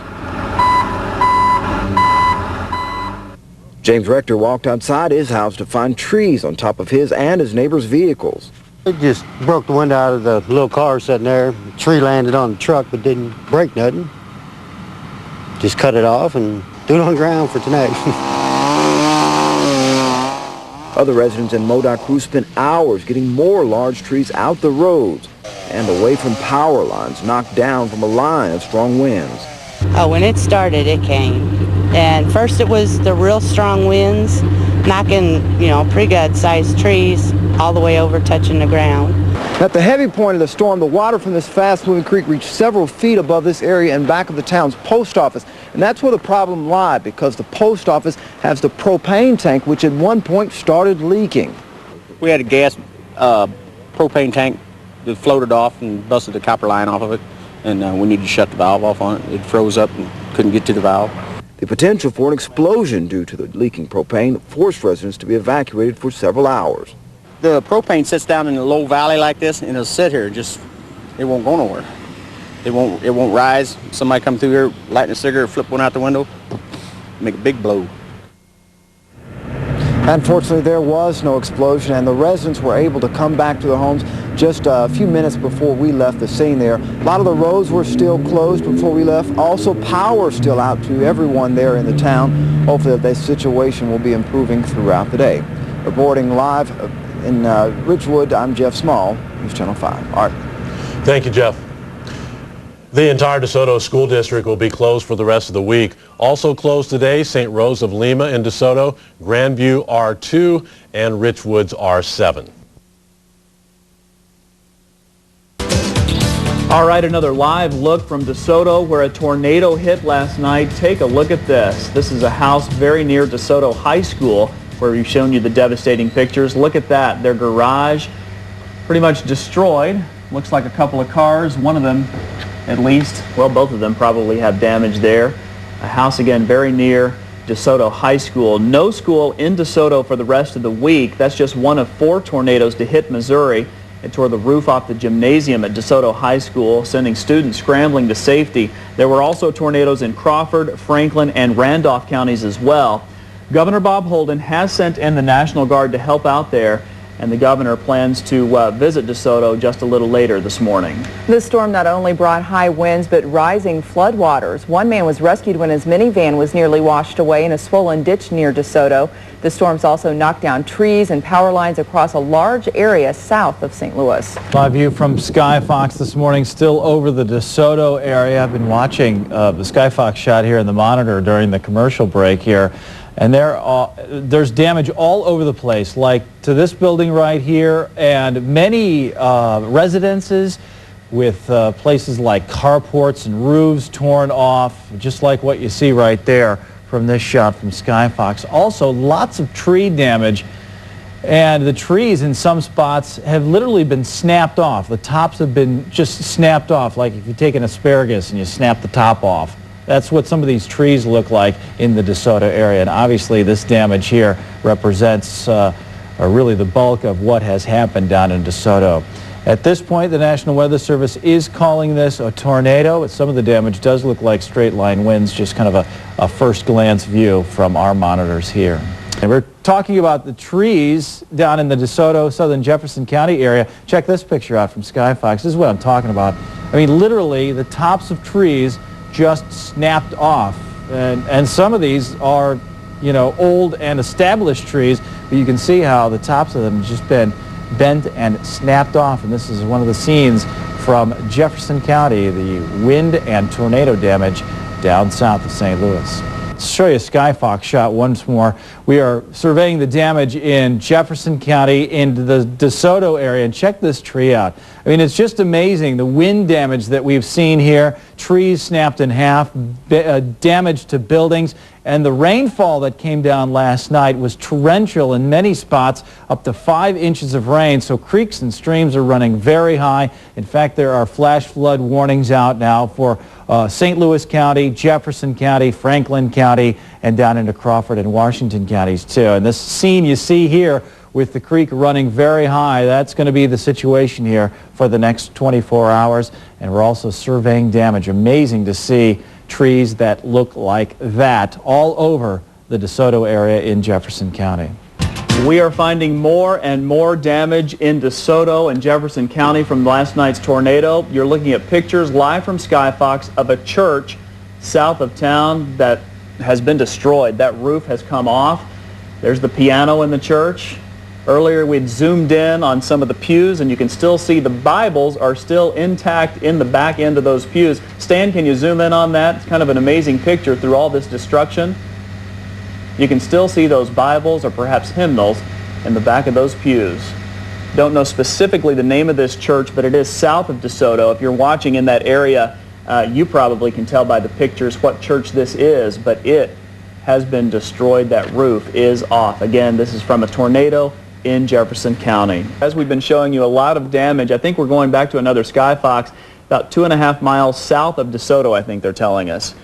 James Rector walked outside his house to find trees on top of his and his neighbor's vehicles. It just broke the window out of the little car sitting there. The tree landed on the truck but didn't break nothing. Just cut it off and threw it on the ground for tonight. Other residents in Modoc Crew spent hours getting more large trees out the roads and away from power lines knocked down from a line of strong winds. Oh, when it started, it came. And first it was the real strong winds, knocking, pretty good sized trees all the way over touching the ground. At the heavy point of the storm, the water from this fast-moving creek reached several feet above this area and back of the town's post office. And that's where the problem lied, because the post office has the propane tank, which at one point started leaking. We had a gas propane tank that floated off and busted the copper line off of it. And we needed to shut the valve off on it. It froze up and couldn't get to the valve. The potential for an explosion due to the leaking propane forced residents to be evacuated for several hours. The propane sits down in a low valley like this, and it'll sit here. It won't go nowhere. It won't rise. Somebody come through here, light a cigarette, flip one out the window, make a big blow. Unfortunately, there was no explosion, and the residents were able to come back to their homes just a few minutes before we left the scene there. A lot of the roads were still closed before we left. Also, power still out to everyone there in the town. Hopefully, the situation will be improving throughout the day. Reporting live in Richwood, I'm Jeff Small, News Channel 5. Art. Thank you, Jeff. The entire DeSoto School District will be closed for the rest of the week. Also closed today, St. Rose of Lima in DeSoto, Grandview R2, and Richwoods R7. All right, another live look from DeSoto where a tornado hit last night. Take a look at this. This is a house very near DeSoto High School where we've shown you the devastating pictures. Look at that. Their garage pretty much destroyed. Looks like a couple of cars. One of them at least, well, both of them probably have damage there. A house again very near DeSoto High School. No school in DeSoto for the rest of the week. That's just one of 4 tornadoes to hit Missouri. It tore the roof off the gymnasium at DeSoto High School, sending students scrambling to safety. There were also tornadoes in Crawford, Franklin, and Randolph counties as well. Governor Bob Holden has sent in the National Guard to help out there, and the governor plans to visit DeSoto just a little later this morning. This storm not only brought high winds, but rising floodwaters. One man was rescued when his minivan was nearly washed away in a swollen ditch near DeSoto. The storms also knocked down trees and power lines across a large area south of St. Louis. Live view from Skyfox this morning, still over the DeSoto area. I've been watching the Skyfox shot here in the monitor during the commercial break here. And there's damage all over the place, like to this building right here, and many residences with places like carports and roofs torn off, just like what you see right there from this shot from Skyfox. Also, lots of tree damage, and the trees in some spots have literally been snapped off. The tops have been just snapped off, like if you take an asparagus and you snap the top off. That's what some of these trees look like in the DeSoto area, and obviously this damage here represents really the bulk of what has happened down in DeSoto. At this point, the National Weather Service is calling this a tornado. Some of the damage does look like straight line winds, just kind of a first glance view from our monitors here. And we're talking about the trees down in the DeSoto, southern Jefferson County area. Check this picture out from Skyfox. This is what I'm talking about. I mean, literally, the tops of trees just snapped off. And some of these are, you know, old and established trees, but you can see how the tops of them have just been bent and snapped off. And this is one of the scenes from Jefferson County, the wind and tornado damage down south of St. Louis. Let's show you a Skyfox shot once more. We are surveying the damage in Jefferson County in the DeSoto area, and check this tree out. I mean, it's just amazing, the wind damage that we've seen here. Trees snapped in half, damage to buildings, and the rainfall that came down last night was torrential in many spots, up to 5 inches of rain, so creeks and streams are running very high. In fact, there are flash flood warnings out now for St. Louis County, Jefferson County, Franklin County, and down into Crawford and Washington counties too. And this scene you see here with the creek running very high, that's going to be the situation here for the next 24 hours. And we're also surveying damage. Amazing to see trees that look like that all over the DeSoto area in Jefferson County. We are finding more and more damage in DeSoto and Jefferson County from last night's tornado. You're looking at pictures live from Skyfox of a church south of town that has been destroyed. That roof has come off. There's the piano in the church. Earlier we'd zoomed in on some of the pews, and you can still see the Bibles are still intact in the back end of those pews. Stan, can you zoom in on that? It's kind of an amazing picture through all this destruction. You can still see those Bibles or perhaps hymnals in the back of those pews. Don't know specifically the name of this church, but it is south of DeSoto. If you're watching in that area, you probably can tell by the pictures what church this is, but it has been destroyed. That roof is off. Again, this is from a tornado in Jefferson County. As we've been showing you a lot of damage, I think we're going back to another Skyfox, about 2.5 miles south of DeSoto, I think they're telling us.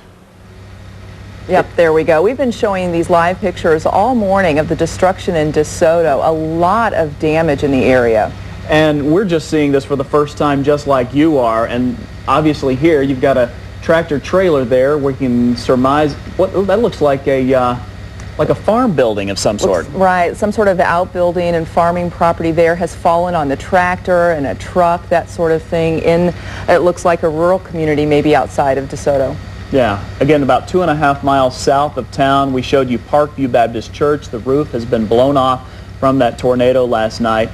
Yep, there we go. We've been showing these live pictures all morning of the destruction in DeSoto. A lot of damage in the area. And we're just seeing this for the first time, just like you are. And obviously here you've got a tractor trailer there. We can surmise what that looks like a farm building of some sort. Right, some sort of outbuilding and farming property there has fallen on the tractor and a truck, that sort of thing. It looks like a rural community maybe outside of DeSoto. Yeah, again, about 2.5 miles south of town. We showed you Parkview Baptist Church. The roof has been blown off from that tornado last night.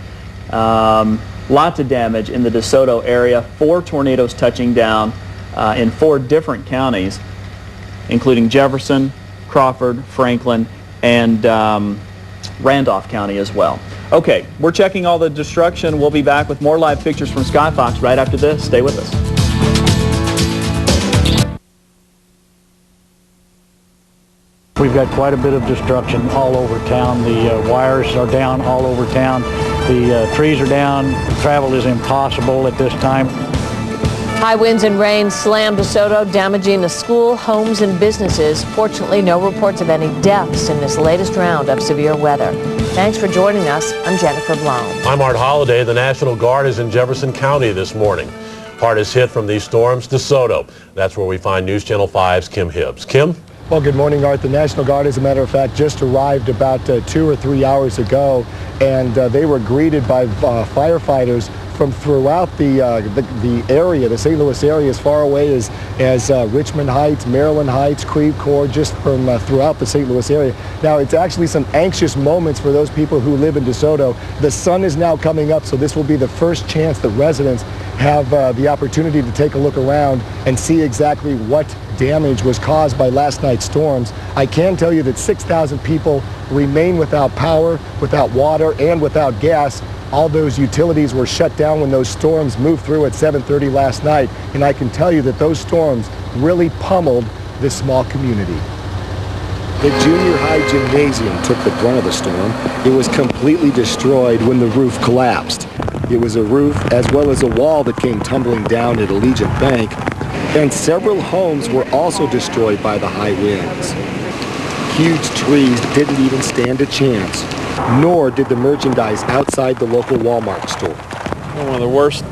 Lots of damage in the DeSoto area. 4 tornadoes touching down in 4 different counties, including Jefferson, Crawford, Franklin, and Randolph County as well. Okay, we're checking all the destruction. We'll be back with more live pictures from Skyfox right after this. Stay with us. We've got quite a bit of destruction all over town. The wires are down all over town. The trees are down. Travel is impossible at this time. High winds and rain slammed DeSoto, damaging the school, homes, and businesses. Fortunately, no reports of any deaths in this latest round of severe weather. Thanks for joining us. I'm Jennifer Blome. I'm Art Holliday. The National Guard is in Jefferson County this morning. Hardest hit from these storms, DeSoto. That's where we find News Channel 5's Kim Hibbs. Kim? Well, good morning, Art. The National Guard, as a matter of fact, just arrived about 2 or 3 hours ago, and they were greeted by firefighters from throughout the area, the St. Louis area, as far away as Richmond Heights, Maryland Heights, Creve Coeur, just from throughout the St. Louis area. Now, it's actually some anxious moments for those people who live in DeSoto. The sun is now coming up, so this will be the first chance that residents have the opportunity to take a look around and see exactly what damage was caused by last night's storms. I can tell you that 6,000 people remain without power, without water, and without gas. All those utilities were shut down when those storms moved through at 7:30 last night, and I can tell you that those storms really pummeled this small community. The junior high gymnasium took the brunt of the storm. It was completely destroyed when the roof collapsed. It was a roof as well as a wall that came tumbling down at Allegiant Bank, and several homes were also destroyed by the high winds. Huge trees didn't even stand a chance, nor did the merchandise outside the local Walmart store. One of the worst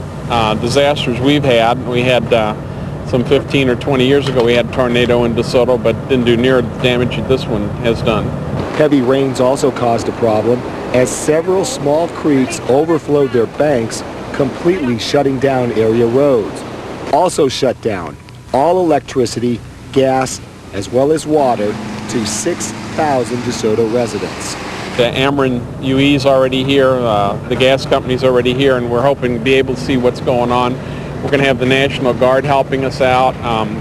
disasters we've had. We had some 15 or 20 years ago, we had a tornado in DeSoto, but didn't do near the damage that this one has done. Heavy rains also caused a problem, as several small creeks overflowed their banks, completely shutting down area roads. Also shut down all electricity, gas, as well as water to 6,000 DeSoto residents. The Ameren UE's already here, the gas company's already here, and we're hoping to be able to see what's going on. We're going to have the National Guard helping us out.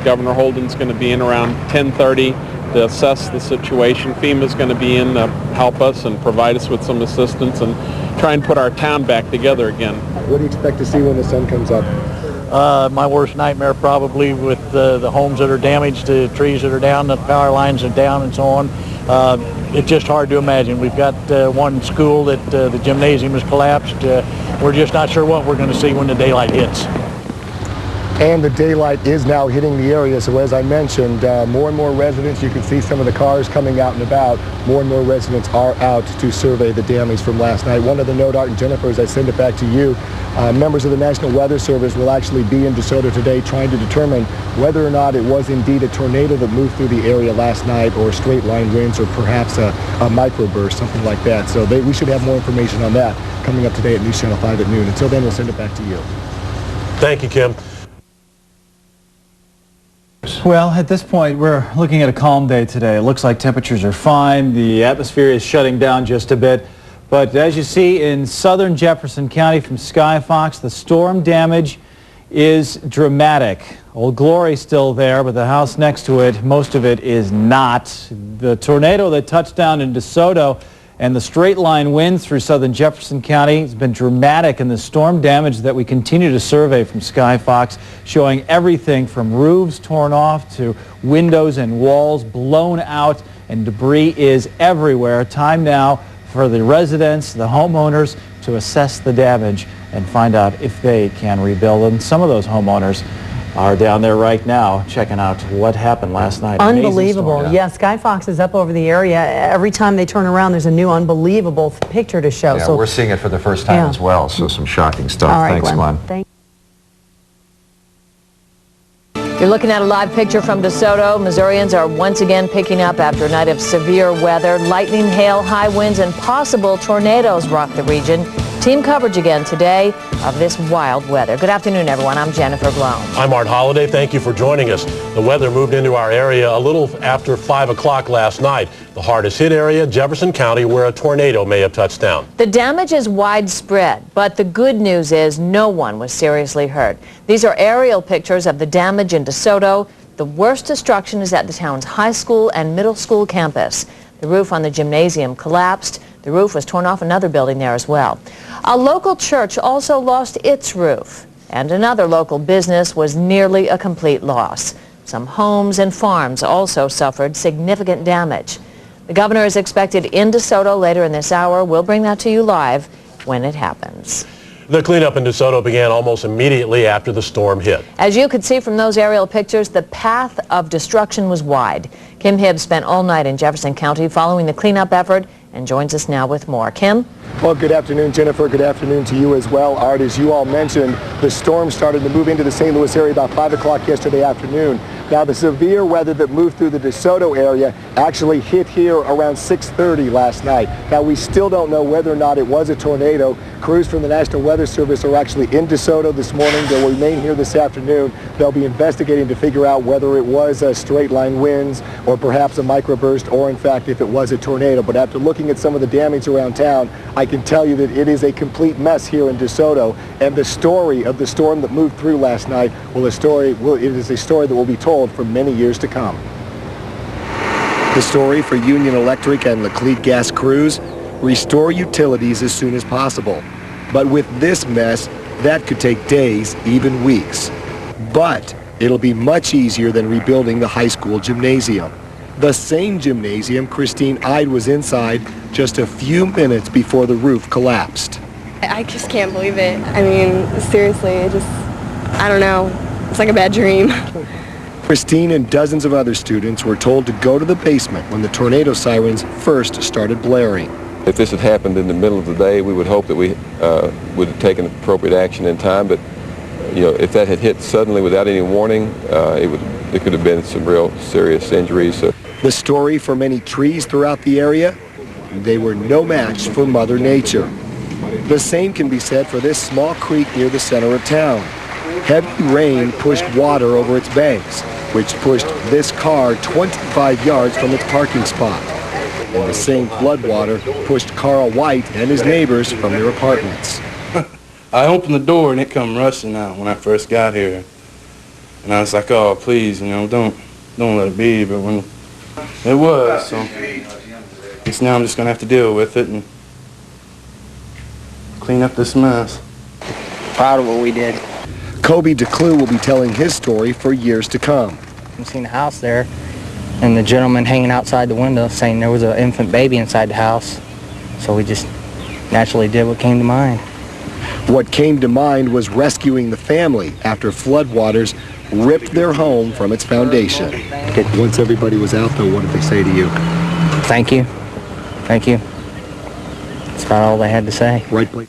Governor Holden's going to be in around 10:30 to assess the situation. FEMA's going to be in to help us and provide us with some assistance and try and put our town back together again. What do you expect to see when the sun comes up? My worst nightmare probably with the homes that are damaged, the trees that are down, the power lines are down and so on. It's just hard to imagine. We've got one school that the gymnasium has collapsed. We're just not sure what we're going to see when the daylight hits. And the daylight is now hitting the area, so as I mentioned, more and more residents, you can see some of the cars coming out and about. More and more residents are out to survey the damage from last night. One other note, Art and Jennifer, as I send it back to you, members of the National Weather Service will actually be in DeSoto today trying to determine whether or not it was indeed a tornado that moved through the area last night, or straight line winds, or perhaps a microburst, something like that. So we should have more information on that coming up today at News Channel 5 at noon. Until then, we'll send it back to you. Thank you, Kim. Well, at this point, we're looking at a calm day today. It looks like temperatures are fine. The atmosphere is shutting down just a bit. But as you see in southern Jefferson County from Skyfox, the storm damage is dramatic. Old Glory's still there, but the house next to it, most of it is not. The tornado that touched down in DeSoto and the straight line winds through southern Jefferson County has been dramatic, and the storm damage that we continue to survey from Skyfox showing everything from roofs torn off to windows and walls blown out, and debris is everywhere. Time now for the residents, the homeowners, to assess the damage and find out if they can rebuild. And some of those homeowners are down there right now checking out what happened last night. Unbelievable. Yeah, Skyfox is up over the area. Every time they turn around, there's a new unbelievable picture to show. Yeah, so we're seeing it for the first time as well, so some shocking stuff. All right, Thanks, Glenn. Thank You're looking at a live picture from DeSoto. Missourians are once again picking up after a night of severe weather. Lightning, hail, high winds, and possible tornadoes rock the region. Team coverage again today of this wild weather. Good afternoon, everyone. I'm Jennifer Blome. I'm Art Holliday. Thank you for joining us. The weather moved into our area a little after 5 o'clock last night. The hardest hit area, Jefferson County, where a tornado may have touched down. The damage is widespread, but the good news is no one was seriously hurt. These are aerial pictures of the damage in DeSoto. The worst destruction is at the town's high school and middle school campus. The roof on the gymnasium collapsed. The roof was torn off another building there as well. A local church also lost its roof, and another local business was nearly a complete loss. Some homes and farms also suffered significant damage. The governor is expected in DeSoto later in this hour. We'll bring that to you live when it happens. The cleanup in DeSoto began almost immediately after the storm hit. As you could see from those aerial pictures, the path of destruction was wide. Kim Hibbs spent all night in Jefferson County following the cleanup effort and joins us now with more. Kim? Well, good afternoon, Jennifer. Good afternoon to you as well. Art, as you all mentioned, the storm started to move into the St. Louis area about 5 o'clock yesterday afternoon. Now, the severe weather that moved through the DeSoto area actually hit here around 6:30 last night. Now, we still don't know whether or not it was a tornado. Crews from the National Weather Service are actually in DeSoto this morning. They'll remain here this afternoon. They'll be investigating to figure out whether it was a straight line winds or perhaps a microburst, or in fact if it was a tornado. But after looking at some of the damage around town, I can tell you that it is a complete mess here in DeSoto. And the story of the storm that moved through last night, it is a story that will be told for many years to come. The story for Union Electric and Laclede Gas crews: restore utilities as soon as possible. But with this mess, that could take days, even weeks. But it'll be much easier than rebuilding the high school gymnasium. The same gymnasium Christine Ide was inside just a few minutes before the roof collapsed. I just can't believe it. I mean, seriously, I don't know. It's like a bad dream. Christine and dozens of other students were told to go to the basement when the tornado sirens first started blaring. If this had happened in the middle of the day, we would hope that we would have taken appropriate action in time. But if that had hit suddenly without any warning, it could have been some real serious injuries. The story for many trees throughout the area: they were no match for Mother Nature. The same can be said for this small creek near the center of town. Heavy rain pushed water over its banks, which pushed this car 25 yards from its parking spot. And the same floodwater pushed Carl White and his neighbors from their apartments. I opened the door and it come rushing out when I first got here. And I was like, oh, please, don't let it be. But when it was, so now I'm just going to have to deal with it and clean up this mess. Proud of what we did. Kobe DeClue will be telling his story for years to come. I've seen a house there, and the gentleman hanging outside the window saying there was an infant baby inside the house. So we just naturally did what came to mind. What came to mind was rescuing the family after floodwaters ripped their home from its foundation. Once everybody was out, though, what did they say to you? Thank you. Thank you. That's about all they had to say. Right, Blake?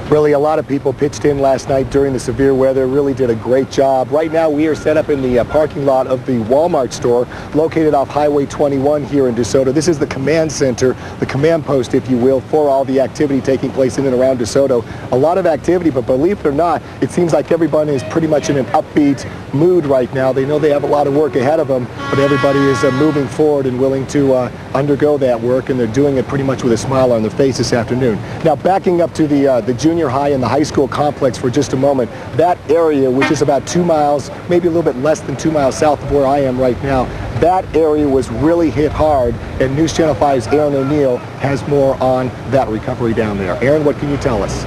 Really, a lot of people pitched in last night during the severe weather, really did a great job. Right now, we are set up in the parking lot of the Walmart store located off Highway 21 here in DeSoto. This is the command center, the command post, if you will, for all the activity taking place in and around DeSoto. A lot of activity, but believe it or not, it seems like everyone is pretty much in an upbeat mood right now. They know they have a lot of work ahead of them, but everybody is moving forward and willing to undergo that work, and they're doing it pretty much with a smile on their face this afternoon. Now, backing up to the junior high and the high school complex for just a moment, that area, which is about 2 miles, maybe a little bit less than 2 miles south of where I am right now, that area was really hit hard, and News Channel 5's Aaron O'Neill has more on that recovery down there. Aaron, what can you tell us?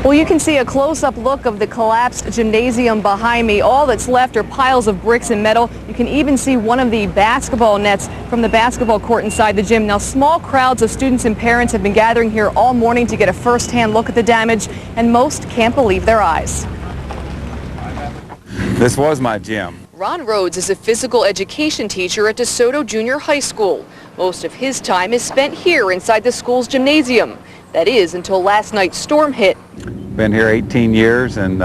Well, you can see a close-up look of the collapsed gymnasium behind me. All that's left are piles of bricks and metal. You can even see one of the basketball nets from the basketball court inside the gym. Now, small crowds of students and parents have been gathering here all morning to get a first-hand look at the damage, and most can't believe their eyes. This was my gym. Ron Rhodes is a physical education teacher at DeSoto Junior High School. Most of his time is spent here inside the school's gymnasium. That is, until last night's storm hit. Been here 18 years, and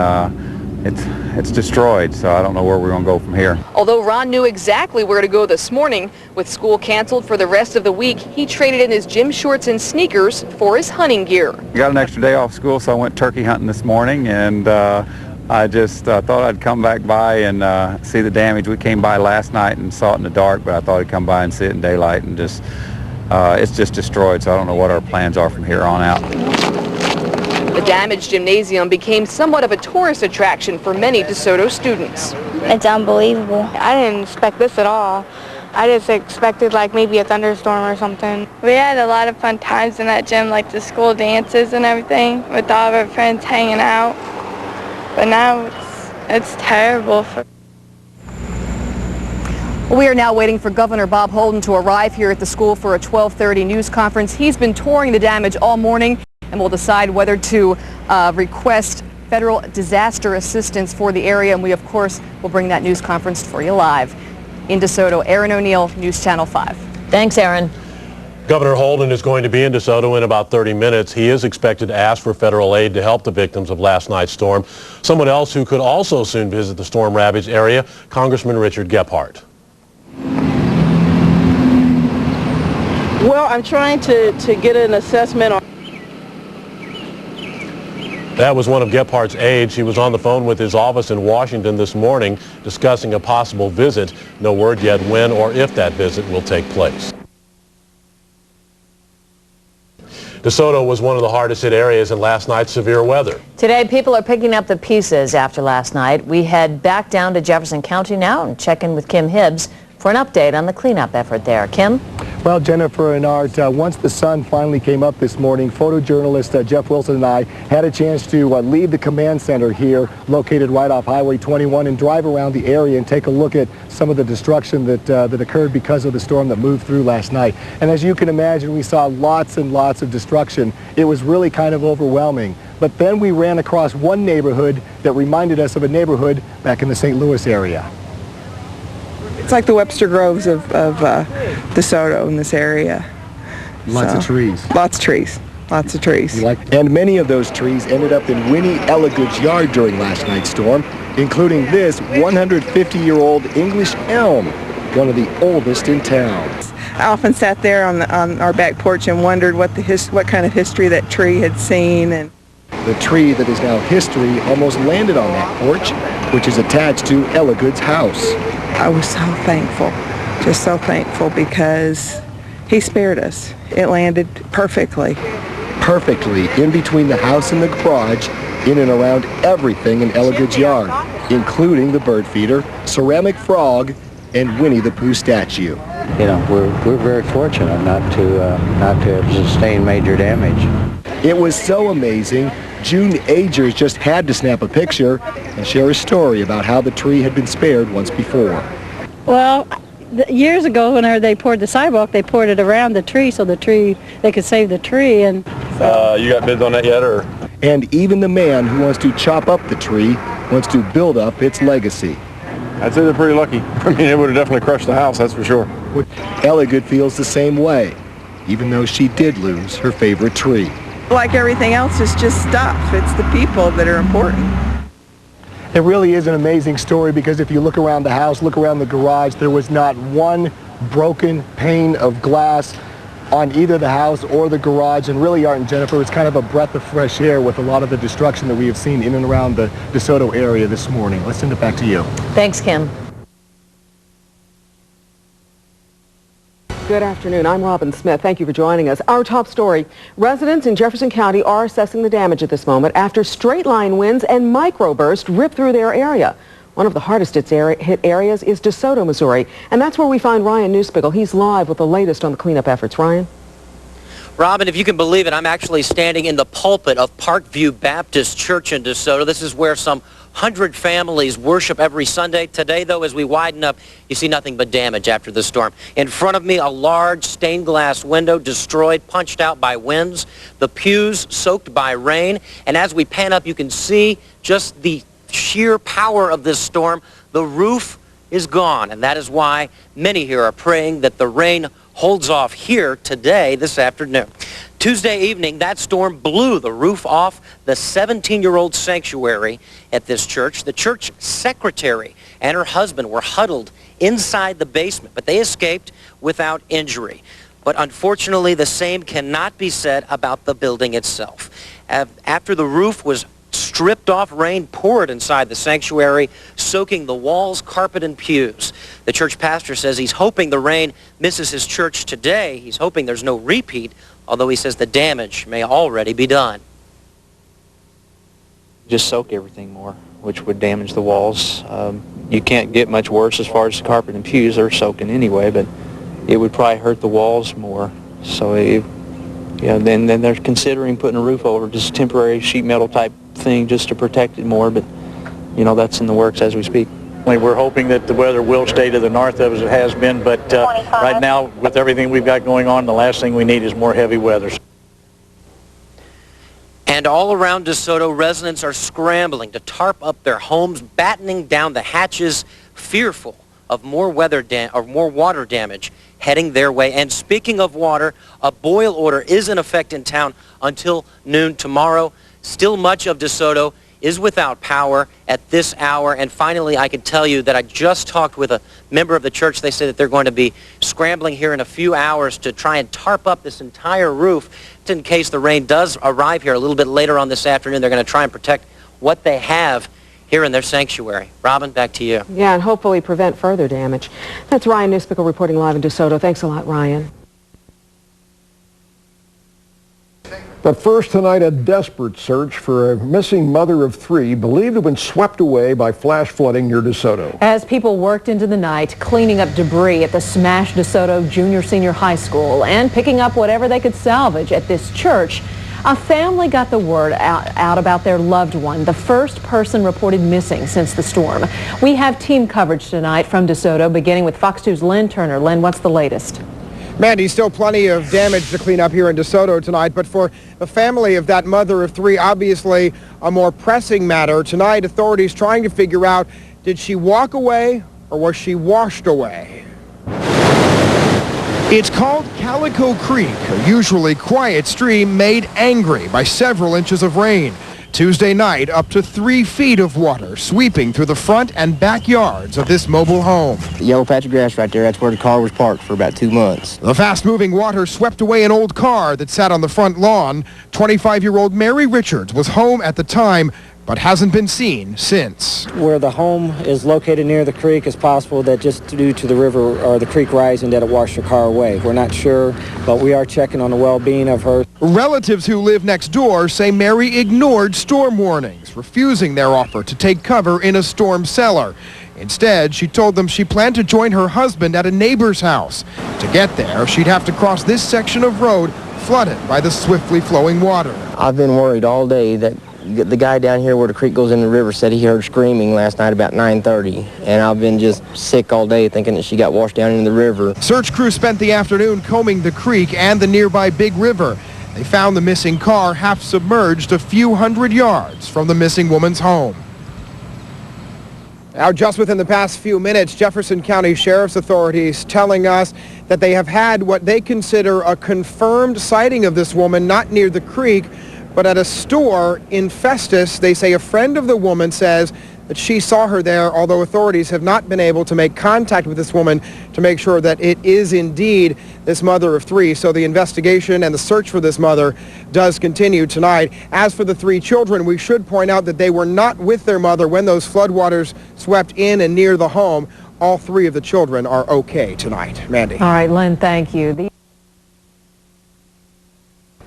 it's destroyed, so I don't know where we're going to go from here. Although Ron knew exactly where to go this morning, with school canceled for the rest of the week, he traded in his gym shorts and sneakers for his hunting gear. I got an extra day off school, so I went turkey hunting this morning, and I just thought I'd come back by and see the damage. We came by last night and saw it in the dark, but I thought I'd come by and see it in daylight, and just it's just destroyed, so I don't know what our plans are from here on out. The damaged gymnasium became somewhat of a tourist attraction for many DeSoto students. It's unbelievable. I didn't expect this at all. I just expected like maybe a thunderstorm or something. We had a lot of fun times in that gym, like the school dances and everything, with all of our friends hanging out. But now it's terrible. We are now waiting for Governor Bob Holden to arrive here at the school for a 12:30 news conference. He's been touring the damage all morning and will decide whether to request federal disaster assistance for the area. And we, of course, will bring that news conference for you live. In DeSoto, Aaron O'Neill, News Channel 5. Thanks, Aaron. Governor Holden is going to be in DeSoto in about 30 minutes. He is expected to ask for federal aid to help the victims of last night's storm. Someone else who could also soon visit the storm-ravaged area, Congressman Richard Gephardt. Well, I'm trying to get an assessment on. That was one of Gephardt's aides. He was on the phone with his office in Washington this morning discussing a possible visit. No word yet when or if that visit will take place. DeSoto was one of the hardest hit areas in last night's severe weather. Today, people are picking up the pieces after last night. We head back down to Jefferson County now and check in with Kim Hibbs for an update on the cleanup effort there. Kim? Well, Jennifer and Art, once the sun finally came up this morning, photojournalist Jeff Wilson and I had a chance to leave the command center here, located right off Highway 21, and drive around the area and take a look at some of the destruction that occurred because of the storm that moved through last night. And as you can imagine, we saw lots and lots of destruction. It was really kind of overwhelming. But then we ran across one neighborhood that reminded us of a neighborhood back in the St. Louis area. It's like the Webster Groves of DeSoto in this area. Lots of trees. Lots of trees. Lots of trees. And many of those trees ended up in Winnie Elligood's yard during last night's storm, including this 150-year-old English elm, one of the oldest in town. I often sat there on our back porch and wondered what kind of history that tree had seen. And the tree that is now history almost landed on that porch, which is attached to Elligood's house. I was so thankful, just so thankful, because he spared us. It landed perfectly. Perfectly in between the house and the garage, in and around everything in Elligood's yard, including the bird feeder, ceramic frog, and Winnie the Pooh statue. You know, we're very fortunate not to have sustained major damage. It was so amazing, June Agers just had to snap a picture and share a story about how the tree had been spared once before. Well, years ago, whenever they poured the sidewalk, they poured it around the tree so they could save the tree. And you got bids on that yet, or? And even the man who wants to chop up the tree wants to build up its legacy. I'd say they're pretty lucky. I mean, it would have definitely crushed the house, that's for sure. Elligood feels the same way, even though she did lose her favorite tree. Like everything else, it's just stuff. It's the people that are important. It really is an amazing story, because if you look around the house, look around the garage, there was not one broken pane of glass on either the house or the garage. And really, Art and Jennifer, it's kind of a breath of fresh air with a lot of the destruction that we have seen in and around the DeSoto area this morning. Let's send it back to you. Thanks, Kim. Good afternoon. I'm Robin Smith. Thank you for joining us. Our top story, residents in Jefferson County are assessing the damage at this moment after straight-line winds and microburst ripped through their area. One of the hardest hit areas is DeSoto, Missouri, and that's where we find Ryan Newspiegel. He's live with the latest on the cleanup efforts. Ryan? Robin, if you can believe it, I'm actually standing in the pulpit of Parkview Baptist Church in DeSoto. This is where some 100 families worship every Sunday. Today, though, as we widen up, you see nothing but damage after the storm. In front of me, a large stained glass window destroyed, punched out by winds. The pews soaked by rain. And as we pan up, you can see just the sheer power of this storm. The roof is gone, and that is why many here are praying that the rain holds off here today, this afternoon. Tuesday evening, that storm blew the roof off the 17-year-old sanctuary at this church. The church secretary and her husband were huddled inside the basement, but they escaped without injury. But unfortunately, the same cannot be said about the building itself. After the roof was stripped off, rain poured inside the sanctuary, soaking the walls, carpet, and pews. The church pastor says he's hoping the rain misses his church today. He's hoping there's no repeat, although he says the damage may already be done. Just soak everything more, which would damage the walls. You can't get much worse as far as the carpet and pews are soaking anyway, but it would probably hurt the walls more. So then they're considering putting a roof over, just temporary sheet metal type thing just to protect it more, but that's in the works as we speak. We're hoping that the weather will stay to the north of us as it has been, but right now, with everything we've got going on, the last thing we need is more heavy weather. And all around DeSoto, residents are scrambling to tarp up their homes, battening down the hatches, fearful of more water damage heading their way. And speaking of water, a boil order is in effect in town until noon tomorrow. Still much of DeSoto is without power at this hour. And finally, I can tell you that I just talked with a member of the church. They say that they're going to be scrambling here in a few hours to try and tarp up this entire roof in case the rain does arrive here a little bit later on this afternoon. They're going to try and protect what they have here in their sanctuary. Robin, back to you. Yeah, and hopefully prevent further damage. That's Ryan Nispickle reporting live in DeSoto. Thanks a lot, Ryan. But first tonight, a desperate search for a missing mother of three believed to have been swept away by flash flooding near DeSoto. As people worked into the night, cleaning up debris at the smashed DeSoto Junior-Senior High School and picking up whatever they could salvage at this church, a family got the word out about their loved one, the first person reported missing since the storm. We have team coverage tonight from DeSoto, beginning with Fox 2's Lynn Turner. Lynn, what's the latest? Mandy, still plenty of damage to clean up here in DeSoto tonight, but for the family of that mother of three, obviously a more pressing matter. Tonight, authorities trying to figure out, did she walk away or was she washed away? It's called Calico Creek, a usually quiet stream made angry by several inches of rain. Tuesday night, up to 3 feet of water sweeping through the front and backyards of this mobile home. The yellow patch of grass right there, that's where the car was parked for about 2 months. The fast-moving water swept away an old car that sat on the front lawn. 25-year-old Mary Richards was home at the time, but hasn't been seen since. Where the home is located near the creek, it's possible that just due to the river or the creek rising that it washed her car away. We're not sure, but we are checking on the well-being of her. Relatives who live next door say Mary ignored storm warnings, refusing their offer to take cover in a storm cellar. Instead, she told them she planned to join her husband at a neighbor's house. To get there, she'd have to cross this section of road flooded by the swiftly flowing water. I've been worried all day that the guy down here where the creek goes in the river said he heard screaming last night about 9:30, and I've been just sick all day thinking that she got washed down into the river. Search crews spent the afternoon combing the creek and the nearby Big River. They found the missing car half submerged a few hundred yards from the missing woman's home. Now, just within the past few minutes, Jefferson County Sheriff's authorities telling us that they have had what they consider a confirmed sighting of this woman, not near the creek, but at a store in Festus. They say a friend of the woman says that she saw her there, although authorities have not been able to make contact with this woman to make sure that it is indeed this mother of three. So the investigation and the search for this mother does continue tonight. As for the three children, we should point out that they were not with their mother when those floodwaters swept in and near the home. All three of the children are okay tonight. Mandy. All right, Lynn, thank you.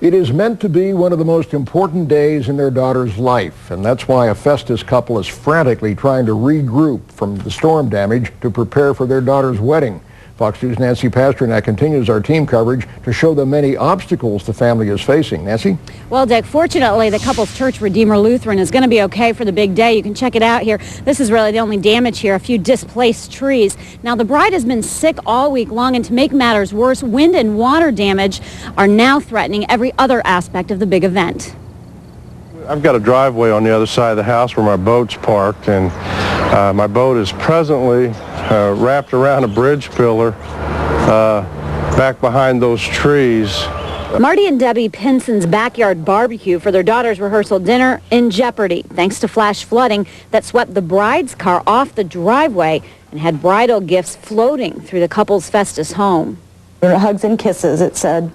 It is meant to be one of the most important days in their daughter's life, and that's why a Festus couple is frantically trying to regroup from the storm damage to prepare for their daughter's wedding. Fox 2's Nancy Pasternak continues our team coverage to show the many obstacles the family is facing. Nancy? Well, Dick, fortunately, the couple's church, Redeemer Lutheran, is going to be okay for the big day. You can check it out here. This is really the only damage here, a few displaced trees. Now, the bride has been sick all week long, and to make matters worse, wind and water damage are now threatening every other aspect of the big event. I've got a driveway on the other side of the house where my boat's parked, and my boat is presently wrapped around a bridge pillar back behind those trees. Marty and Debbie Pinson's backyard barbecue for their daughter's rehearsal dinner in jeopardy, thanks to flash flooding that swept the bride's car off the driveway and had bridal gifts floating through the couple's Festus home. Hugs and kisses, it said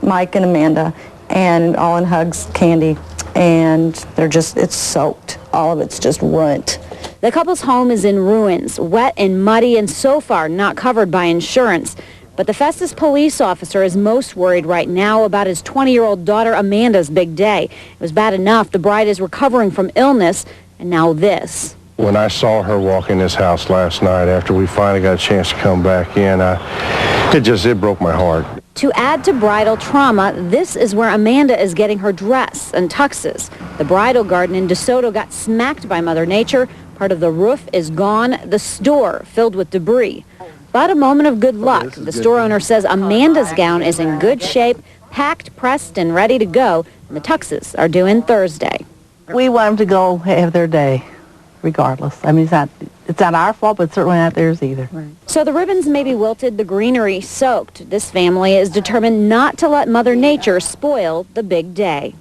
Mike and Amanda, and all in hugs, candy, and it's soaked. All of it's just ruined. The couple's home is in ruins, wet and muddy, and so far not covered by insurance. But the Festus police officer is most worried right now about his 20-year-old daughter Amanda's big day. It was bad enough the bride is recovering from illness, and now this. When I saw her walk in this house last night after we finally got a chance to come back in, it broke my heart. To add to bridal trauma, this is where Amanda is getting her dress and tuxes. The bridal garden in DeSoto got smacked by Mother Nature. Part of the roof is gone, the store filled with debris. But a moment of good luck. The store owner says Amanda's gown is in good shape, packed, pressed, and ready to go. And the tuxes are due in Thursday. We want them to go have their day. regardless. I mean, it's not our fault, but it's certainly not theirs either. Right. So the ribbons may be wilted, the greenery soaked. This family is determined not to let Mother Nature spoil the big day.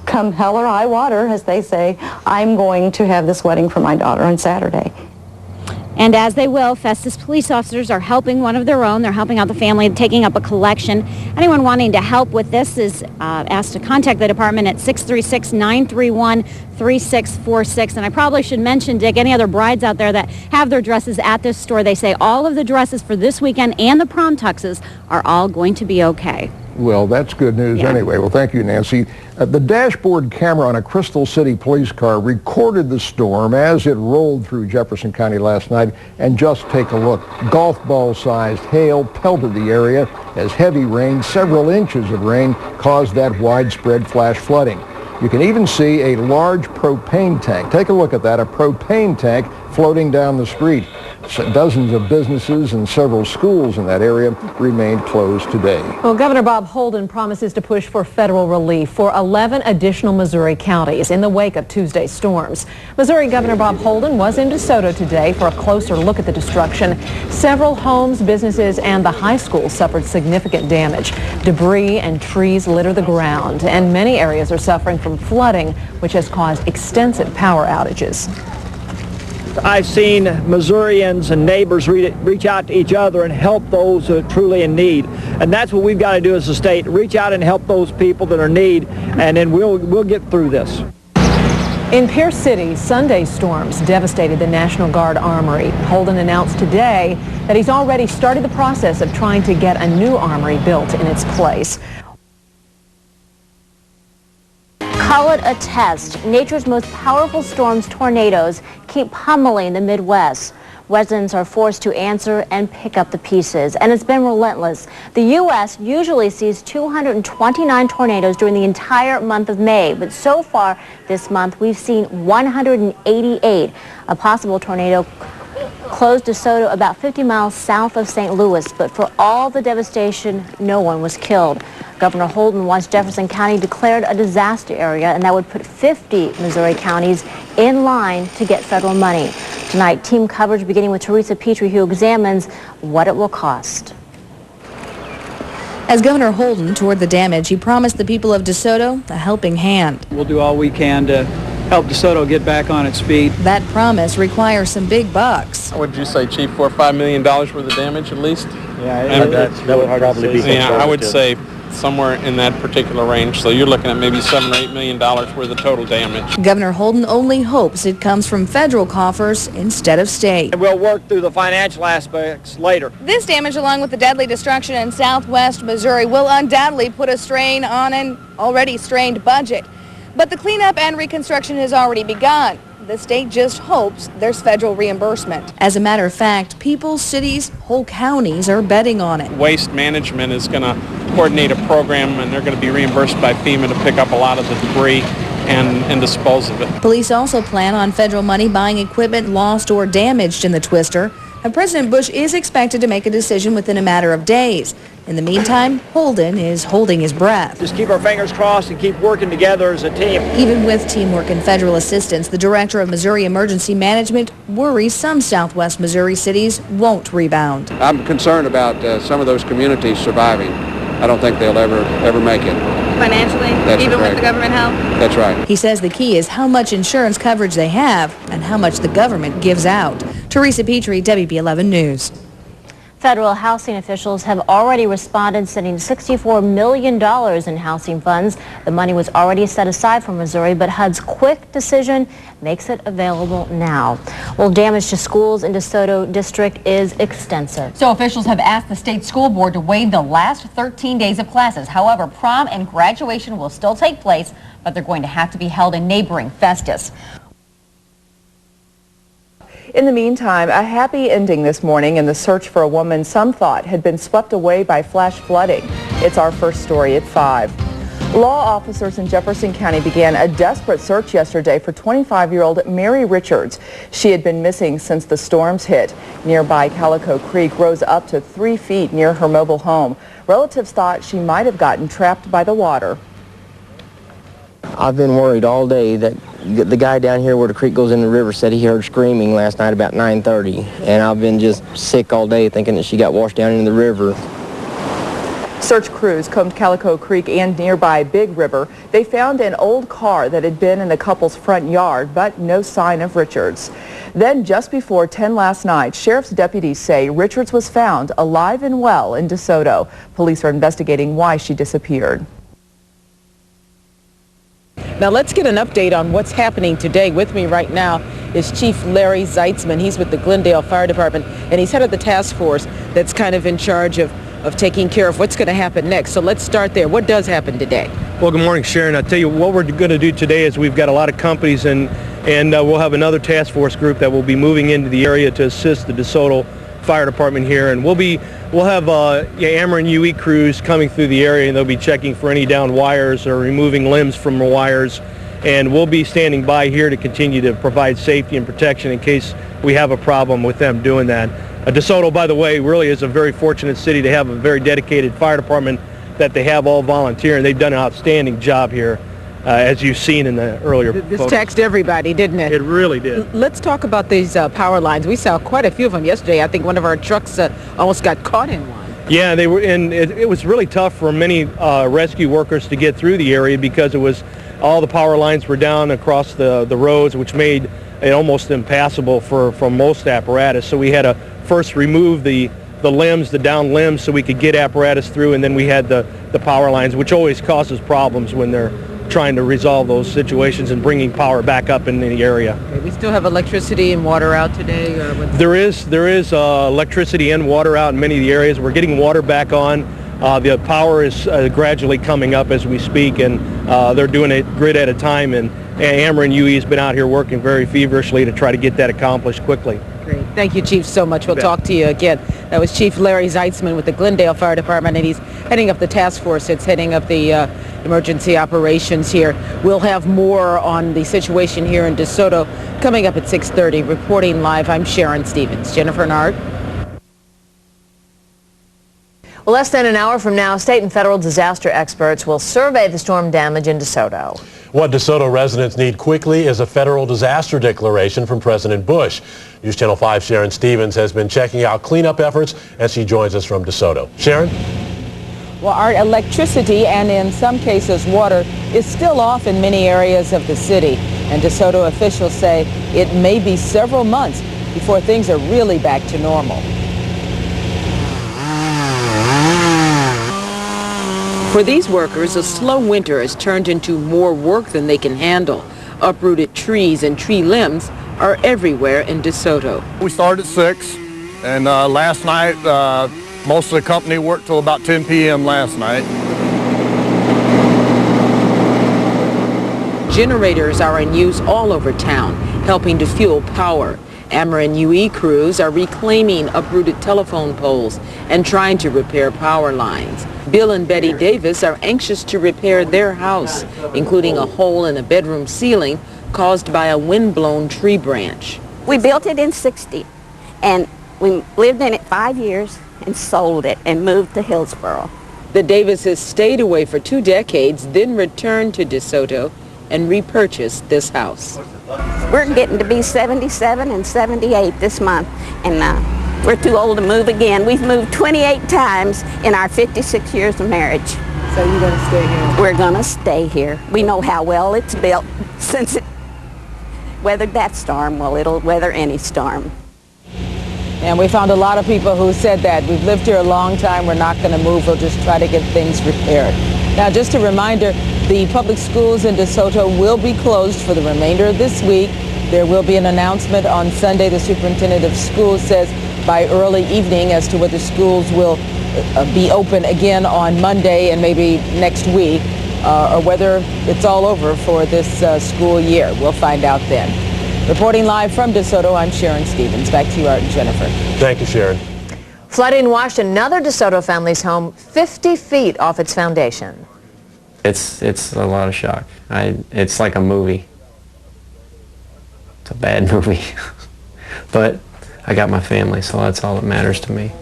Come hell or high water, as they say, I'm going to have this wedding for my daughter on Saturday. And as they will, Festus police officers are helping one of their own. They're helping out the family, taking up a collection. Anyone wanting to help with this is asked to contact the department at 636-931-3646. And I probably should mention, Dick, any other brides out there that have their dresses at this store, they say all of the dresses for this weekend and the prom tuxes are all going to be okay. Well, that's good news anyway. Well, thank you, Nancy. The dashboard camera on a Crystal City police car recorded the storm as it rolled through Jefferson County last night. And just take a look. Golf ball-sized hail pelted the area as heavy rain, several inches of rain, caused that widespread flash flooding. You can even see a large propane tank. Take a look at that, a propane tank floating down the street. Dozens of businesses and several schools in that area remain closed today. Well, Governor Bob Holden promises to push for federal relief for 11 additional Missouri counties in the wake of Tuesday's storms. Missouri Governor Bob Holden was in DeSoto today for a closer look at the destruction. Several homes, businesses, and the high school suffered significant damage. Debris and trees litter the ground, and many areas are suffering from flooding, which has caused extensive power outages. I've seen Missourians and neighbors reach out to each other and help those who are truly in need. And that's what we've got to do as a state, reach out and help those people that are in need, and then we'll get through this. In Pierce City, Sunday's storms devastated the National Guard Armory. Holden announced today that he's already started the process of trying to get a new armory built in its place. Call it a test. Nature's most powerful storms, tornadoes, keep pummeling the Midwest. Residents are forced to answer and pick up the pieces, and it's been relentless. The U.S. usually sees 229 tornadoes during the entire month of May, but so far this month we've seen 188. A possible tornado closed DeSoto about 50 miles south of St. Louis, but for all the devastation, no one was killed. Governor Holden wants Jefferson County declared a disaster area, and that would put 50 Missouri counties in line to get federal money. Tonight, team coverage beginning with Teresa Petrie, who examines what it will cost. As Governor Holden toured the damage, he promised the people of DeSoto a helping hand. We'll do all we can to help DeSoto get back on its feet. That promise requires some big bucks. What would you say, Chief, $4 or $5 million worth of damage at least? Yeah, that would probably be conservative. I would say somewhere in that particular range. So you're looking at maybe $7 or $8 million worth of total damage. Governor Holden only hopes it comes from federal coffers instead of state. And we'll work through the financial aspects later. This damage, along with the deadly destruction in southwest Missouri, will undoubtedly put a strain on an already strained budget. But the cleanup and reconstruction has already begun. The state just hopes there's federal reimbursement. As a matter of fact, people, cities, whole counties are betting on it. Waste management is going to coordinate a program, and they're going to be reimbursed by FEMA to pick up a lot of the debris and dispose of it. Police also plan on federal money buying equipment lost or damaged in the twister. And President Bush is expected to make a decision within a matter of days. In the meantime, Holden is holding his breath. Just keep our fingers crossed and keep working together as a team. Even with teamwork and federal assistance, the director of Missouri Emergency Management worries some southwest Missouri cities won't rebound. I'm concerned about some of those communities surviving. I don't think they'll ever make it. Financially, even with the government help? That's right. He says the key is how much insurance coverage they have and how much the government gives out. Teresa Petrie, WB11 News. Federal housing officials have already responded, sending $64 million in housing funds. The money was already set aside for Missouri, but HUD's quick decision makes it available now. Well, damage to schools in DeSoto district is extensive. So officials have asked the state school board to waive the last 13 days of classes. However, prom and graduation will still take place, but they're going to have to be held in neighboring Festus. In the meantime, a happy ending this morning in the search for a woman some thought had been swept away by flash flooding. It's our first story at 5. Law officers in Jefferson County began a desperate search yesterday for 25-year-old Mary Richards. She had been missing since the storms hit. Nearby Calico Creek rose up to 3 feet near her mobile home. Relatives thought she might have gotten trapped by the water. I've been worried all day that the guy down here where the creek goes in the river said he heard screaming last night about 9:30, and I've been just sick all day thinking that she got washed down into the river. Search crews combed Calico Creek and nearby Big River. They found an old car that had been in the couple's front yard, but no sign of Richards. Then just before 10 last night, sheriff's deputies say Richards was found alive and well in DeSoto. Police are investigating why she disappeared. Now let's get an update on what's happening today. With me right now is Chief Larry Zeitzman. He's with the Glendale Fire Department, and he's head of the task force that's kind of in charge of taking care of what's going to happen next. So let's start there. What does happen today? Well, good morning, Sharon. I'll tell you what we're going to do today is we've got a lot of companies, and we'll have another task force group that will be moving into the area to assist the DeSoto Fire Department here, and we'll have Ameren UE crews coming through the area, and they'll be checking for any downed wires or removing limbs from the wires, and we'll be standing by here to continue to provide safety and protection in case we have a problem with them doing that. DeSoto, by the way, really is a very fortunate city to have a very dedicated fire department that they have all volunteer, and they've done an outstanding job here, as you've seen in the earlier This photos. taxed everybody, didn't it? It really did. Let's talk about these power lines. We saw quite a few of them yesterday. I think one of our trucks almost got caught in one. Yeah, they were, and it was really tough for many rescue workers to get through the area because all the power lines were down across the roads, which made it almost impassable for most apparatus. So we had to first remove the limbs, the down limbs, so we could get apparatus through, and then we had the power lines, which always causes problems when they're trying to resolve those situations and bringing power back up in the area. Okay, we still have electricity and water out today? There is electricity and water out in many of the areas. We're getting water back on. The power is gradually coming up as we speak, and they're doing it grid at a time, and Ameren UE has been out here working very feverishly to try to get that accomplished quickly. Great. Thank you, Chief, so much. We'll talk to you again. That was Chief Larry Zeitzman with the Glendale Fire Department, and he's heading up the task force that's heading up the emergency operations here. We'll have more on the situation here in DeSoto coming up at 6:30. Reporting live, I'm Sharon Stevens. Jennifer and Art. Well, less than an hour from now, state and federal disaster experts will survey the storm damage in DeSoto. What DeSoto residents need quickly is a federal disaster declaration from President Bush. News Channel 5's Sharon Stevens has been checking out cleanup efforts as she joins us from DeSoto. Sharon? Well, our electricity and in some cases water is still off in many areas of the city. And DeSoto officials say it may be several months before things are really back to normal. For these workers, a slow winter has turned into more work than they can handle. Uprooted trees and tree limbs are everywhere in DeSoto. We started at 6, and last night, most of the company worked till about 10 p.m. last night. Generators are in use all over town, helping to fuel power. Ameren UE crews are reclaiming uprooted telephone poles and trying to repair power lines. Bill and Betty Davis are anxious to repair their house, including a hole in a bedroom ceiling caused by a wind-blown tree branch. We built it in '60, and we lived in it 5 years and sold it and moved to Hillsboro. The Davises stayed away for 2 decades, then returned to DeSoto and repurchased this house. We're getting to be 77 and 78 this month, and we're too old to move again. We've moved 28 times in our 56 years of marriage. So you're going to stay here? We're going to stay here. We know how well it's built since it weathered that storm. Well, it'll weather any storm. And we found a lot of people who said that. We've lived here a long time. We're not going to move. We'll just try to get things repaired. Now, just a reminder, the public schools in DeSoto will be closed for the remainder of this week. There will be an announcement on Sunday. The superintendent of schools says by early evening as to whether schools will be open again on Monday and maybe next week, or whether it's all over for this school year. We'll find out then. Reporting live from DeSoto, I'm Sharon Stevens. Back to you, Art and Jennifer. Thank you, Sharon. Flooding washed another DeSoto family's home 50 feet off its foundation. It's a lot of shock. It's like a movie. It's a bad movie. But I got my family, so that's all that matters to me.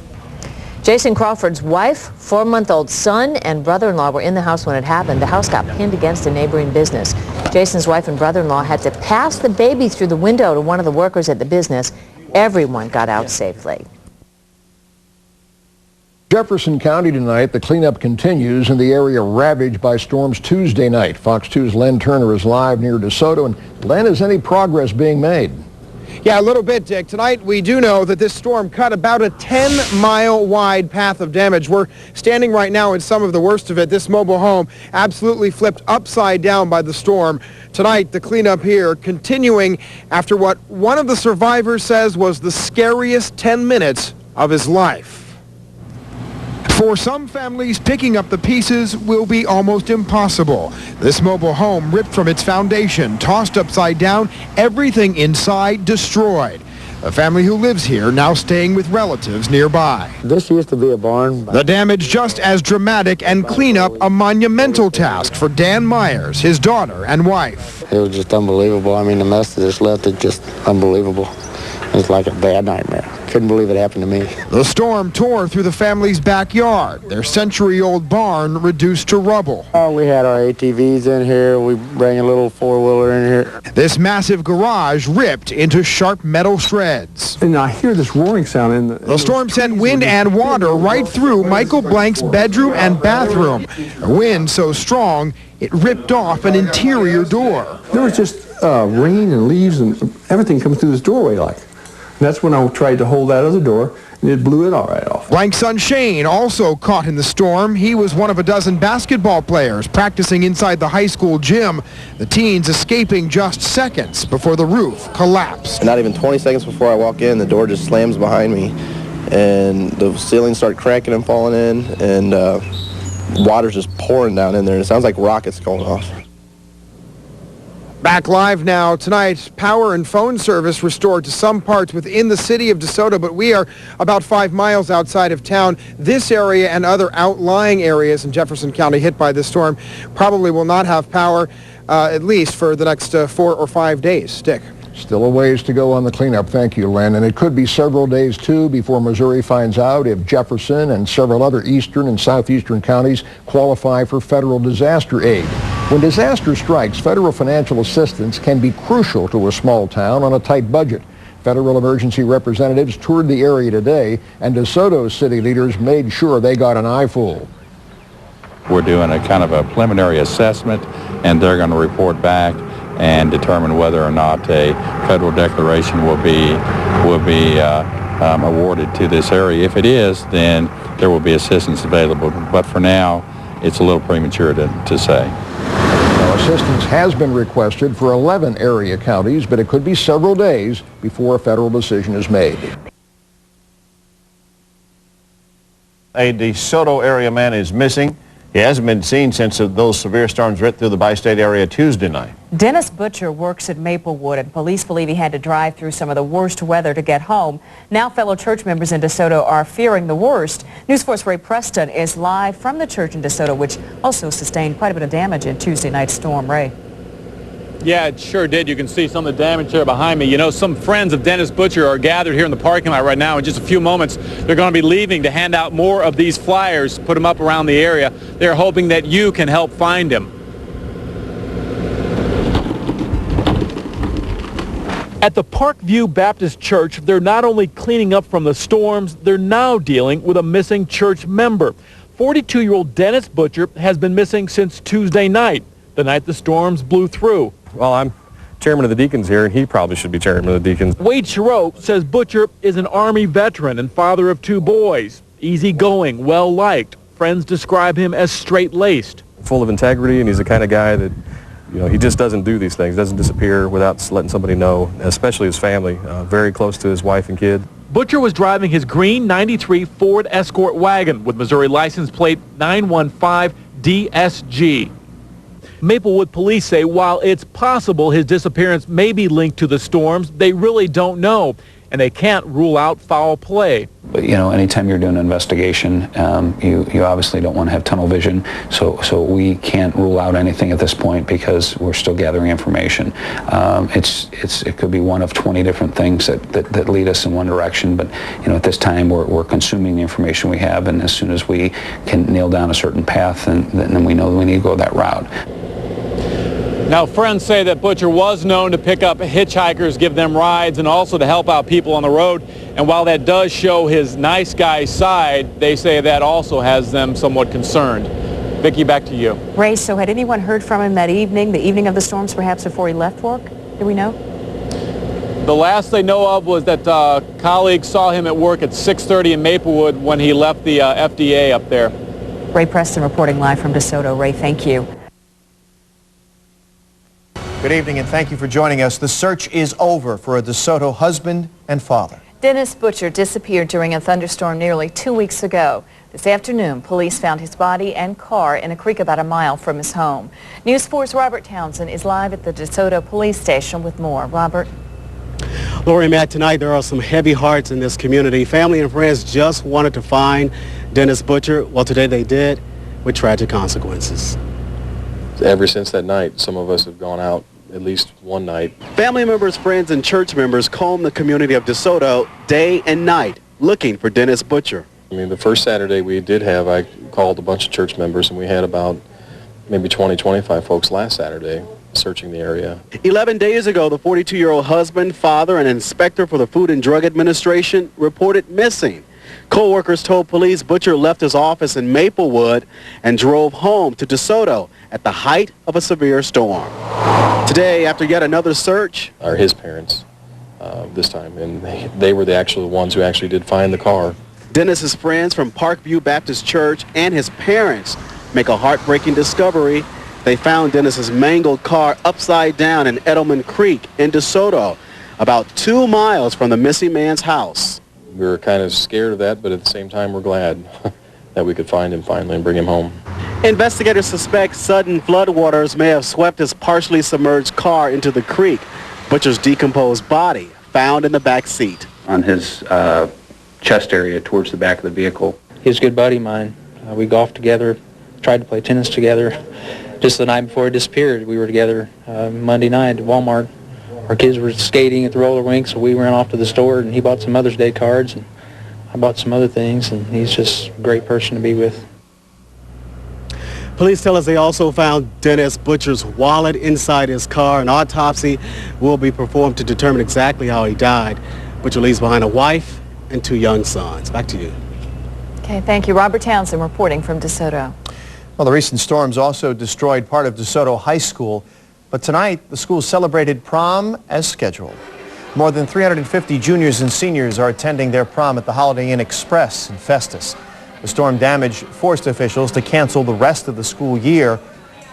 Jason Crawford's wife, 4-month-old son, and brother-in-law were in the house when it happened. The house got pinned against a neighboring business. Jason's wife and brother-in-law had to pass the baby through the window to one of the workers at the business. Everyone got out safely. Jefferson County tonight, the cleanup continues in the area ravaged by storms Tuesday night. Fox 2's Len Turner is live near DeSoto. And Len, is any progress being made? Yeah, a little bit, Dick. Tonight, we do know that this storm cut about a 10-mile wide path of damage. We're standing right now in some of the worst of it. This mobile home absolutely flipped upside down by the storm. Tonight, the cleanup here continuing after what one of the survivors says was the scariest 10 minutes of his life. For some families, picking up the pieces will be almost impossible. This mobile home ripped from its foundation, tossed upside down, everything inside destroyed. A family who lives here now staying with relatives nearby. This used to be a barn. The damage just as dramatic and cleanup a monumental task for Dan Myers, his daughter and wife. It was just unbelievable. I mean, the mess that just left it just unbelievable. It's like a bad nightmare. Couldn't believe it happened to me. The storm tore through the family's backyard, their century-old barn reduced to rubble. Oh, we had our ATVs in here. We bring a little four-wheeler in here. This massive garage ripped into sharp metal shreds. And I hear this roaring sound in the storm sent wind and water right through Michael Blank's bedroom and bathroom. A wind so strong, it ripped off an interior door. There was just rain and leaves and everything coming through this doorway like. And that's when I tried to hold that other door, and it blew it all right off. Blank's son Shane also caught in the storm. He was one of a dozen basketball players practicing inside the high school gym. The teens escaping just seconds before the roof collapsed. Not even 20 seconds before I walk in, the door just slams behind me, and the ceilings start cracking and falling in, and water's just pouring down in there. It sounds like rockets going off. Back live now tonight, power and phone service restored to some parts within the city of DeSoto, but we are about 5 miles outside of town. This area and other outlying areas in Jefferson County hit by this storm probably will not have power at least for the next 4 or 5 days. Dick. Still a ways to go on the cleanup. Thank you, Len. And it could be several days, too, before Missouri finds out if Jefferson and several other eastern and southeastern counties qualify for federal disaster aid. When disaster strikes, federal financial assistance can be crucial to a small town on a tight budget. Federal emergency representatives toured the area today, and DeSoto city leaders made sure they got an eyeful. We're doing a kind of a preliminary assessment, and they're going to report back and determine whether or not a federal declaration will be awarded to this area. If it is, then there will be assistance available. But for now, it's a little premature to say. Now, assistance has been requested for 11 area counties, but it could be several days before a federal decision is made. A DeSoto area man is missing. He hasn't been seen since those severe storms ripped through the bi-state area Tuesday night. Dennis Butcher works at Maplewood, and police believe he had to drive through some of the worst weather to get home. Now fellow church members in DeSoto are fearing the worst. News 4's Ray Preston is live from the church in DeSoto, which also sustained quite a bit of damage in Tuesday night's storm. Ray. Yeah, it sure did. You can see some of the damage there behind me. You know, some friends of Dennis Butcher are gathered here in the parking lot right now. In just a few moments, they're going to be leaving to hand out more of these flyers, put them up around the area. They're hoping that you can help find him. At the Parkview Baptist Church, they're not only cleaning up from the storms, they're now dealing with a missing church member. 42-year-old Dennis Butcher has been missing since Tuesday night, the night the storms blew through. Well, I'm chairman of the deacons here, and he probably should be chairman of the deacons. Wade Chereau says Butcher is an Army veteran and father of 2 boys. Easygoing, well-liked. Friends describe him as straight-laced. Full of integrity, and he's the kind of guy that, you know, he just doesn't do these things, doesn't disappear without letting somebody know, especially his family, very close to his wife and kid. Butcher was driving his green 93 Ford Escort wagon with Missouri license plate 915 DSG. Maplewood police say while it's possible his disappearance may be linked to the storms, they really don't know, and they can't rule out foul play. But, you know, anytime you're doing an investigation, you obviously don't want to have tunnel vision, so we can't rule out anything at this point because we're still gathering information. It could be one of 20 different things that lead us in one direction, but, you know, at this time we're consuming the information we have, and as soon as we can nail down a certain path, then we know we need to go that route. Now, friends say that Butcher was known to pick up hitchhikers, give them rides, and also to help out people on the road. And while that does show his nice guy side, they say that also has them somewhat concerned. Vicki, back to you. Ray, so had anyone heard from him that evening, the evening of the storms, perhaps before he left work? Do we know? The last they know of was that colleagues saw him at work at 6:30 in Maplewood when he left the FDA up there. Ray Preston reporting live from DeSoto. Ray, thank you. Good evening and thank you for joining us. The search is over for a DeSoto husband and father. Dennis Butcher disappeared during a thunderstorm nearly 2 weeks ago. This afternoon, police found his body and car in a creek about a mile from his home. News 4's Robert Townsend is live at the DeSoto police station with more. Robert? Lori and Matt, tonight there are some heavy hearts in this community. Family and friends just wanted to find Dennis Butcher. Well, today they did, with tragic consequences. Ever since that night, some of us have gone out at least one night. Family members, friends, and church members comb the community of DeSoto day and night looking for Dennis Butcher. I mean, the first Saturday we did have, I called a bunch of church members, and we had about maybe 20, 25 folks last Saturday searching the area. 11 days ago, the 42-year-old husband, father, and inspector for the Food and Drug Administration reported missing. Co-workers told police Butcher left his office in Maplewood and drove home to DeSoto at the height of a severe storm. Today, after yet another search, are his parents this time, and they were the actual ones who actually did find the car. Dennis's friends from Parkview Baptist Church and his parents make a heartbreaking discovery. They found Dennis's mangled car upside down in Edelman Creek in DeSoto, about 2 miles from the missing man's house. We were kind of scared of that, but at the same time we're glad that we could find him finally and bring him home. Investigators suspect sudden floodwaters may have swept his partially submerged car into the creek. Butcher's decomposed body found in the back seat. On his chest area towards the back of the vehicle. He's a good buddy of mine. We golfed together, tried to play tennis together. Just the night before he disappeared, we were together Monday night at Walmart. Our kids were skating at the roller rink, so we ran off to the store, and he bought some Mother's Day cards, and I bought some other things, and he's just a great person to be with. Police tell us they also found Dennis Butcher's wallet inside his car. An autopsy will be performed to determine exactly how he died. Butcher leaves behind a wife and 2 young sons. Back to you. Okay, thank you. Robert Townsend reporting from DeSoto. Well, the recent storms also destroyed part of DeSoto High School, but tonight the school celebrated prom as scheduled. More than 350 juniors and seniors are attending their prom at the Holiday Inn Express in Festus. The storm damage forced officials to cancel the rest of the school year,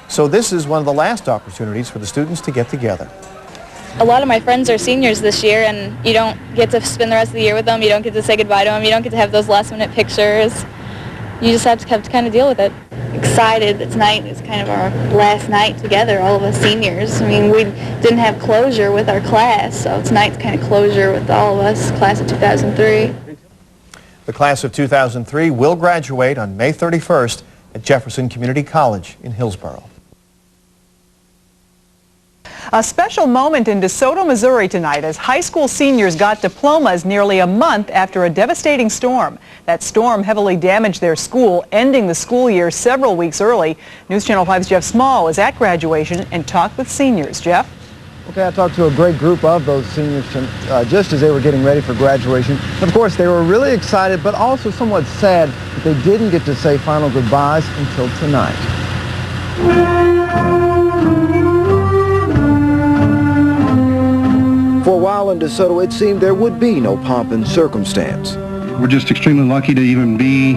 so this is one of the last opportunities for the students to get together. A lot of my friends are seniors this year, and you don't get to spend the rest of the year with them. You don't get to say goodbye to them. You don't get to have those last-minute pictures. You just have to kind of deal with it. Excited that tonight is kind of our last night together, all of us seniors. I mean, we didn't have closure with our class, so tonight's kind of closure with all of us, class of 2003. The class of 2003 will graduate on May 31st at Jefferson Community College in Hillsborough. A special moment in DeSoto, Missouri tonight as high school seniors got diplomas nearly a month after a devastating storm. That storm heavily damaged their school, ending the school year several weeks early. News Channel 5's Jeff Small was at graduation and talked with seniors. Jeff? Okay, I talked to a great group of those seniors just as they were getting ready for graduation. Of course, they were really excited, but also somewhat sad that they didn't get to say final goodbyes until tonight. For a while in DeSoto, it seemed there would be no pomp and circumstance. We're just extremely lucky to even be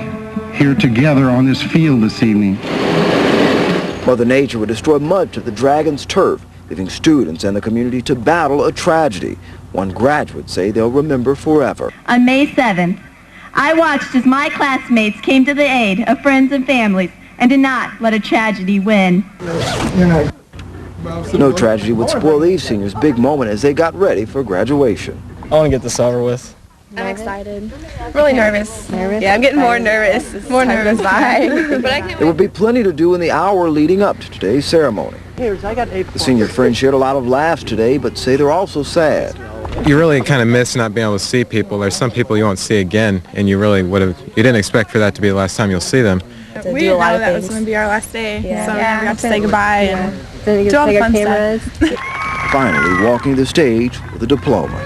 here together on this field this evening. Mother Nature would destroy much of the Dragon's turf, leaving students and the community to battle a tragedy. One graduate say they'll remember forever. On May 7th, I watched as my classmates came to the aid of friends and families and did not let a tragedy win. No tragedy would spoil these seniors' big moment as they got ready for graduation. I want to get this over with. I'm excited. Really nervous. Yeah, I'm getting more nervous. More nervous by. There would be plenty to do in the hour leading up to today's ceremony. The senior friends shared a lot of laughs today, but say they're also sad. You really kind of miss not being able to see people. There's some people you won't see again, and you didn't expect for that to be the last time you'll see them. We didn't know that was going to be our last day, so we got to say goodbye and take our cameras. Finally walking the stage with a diploma.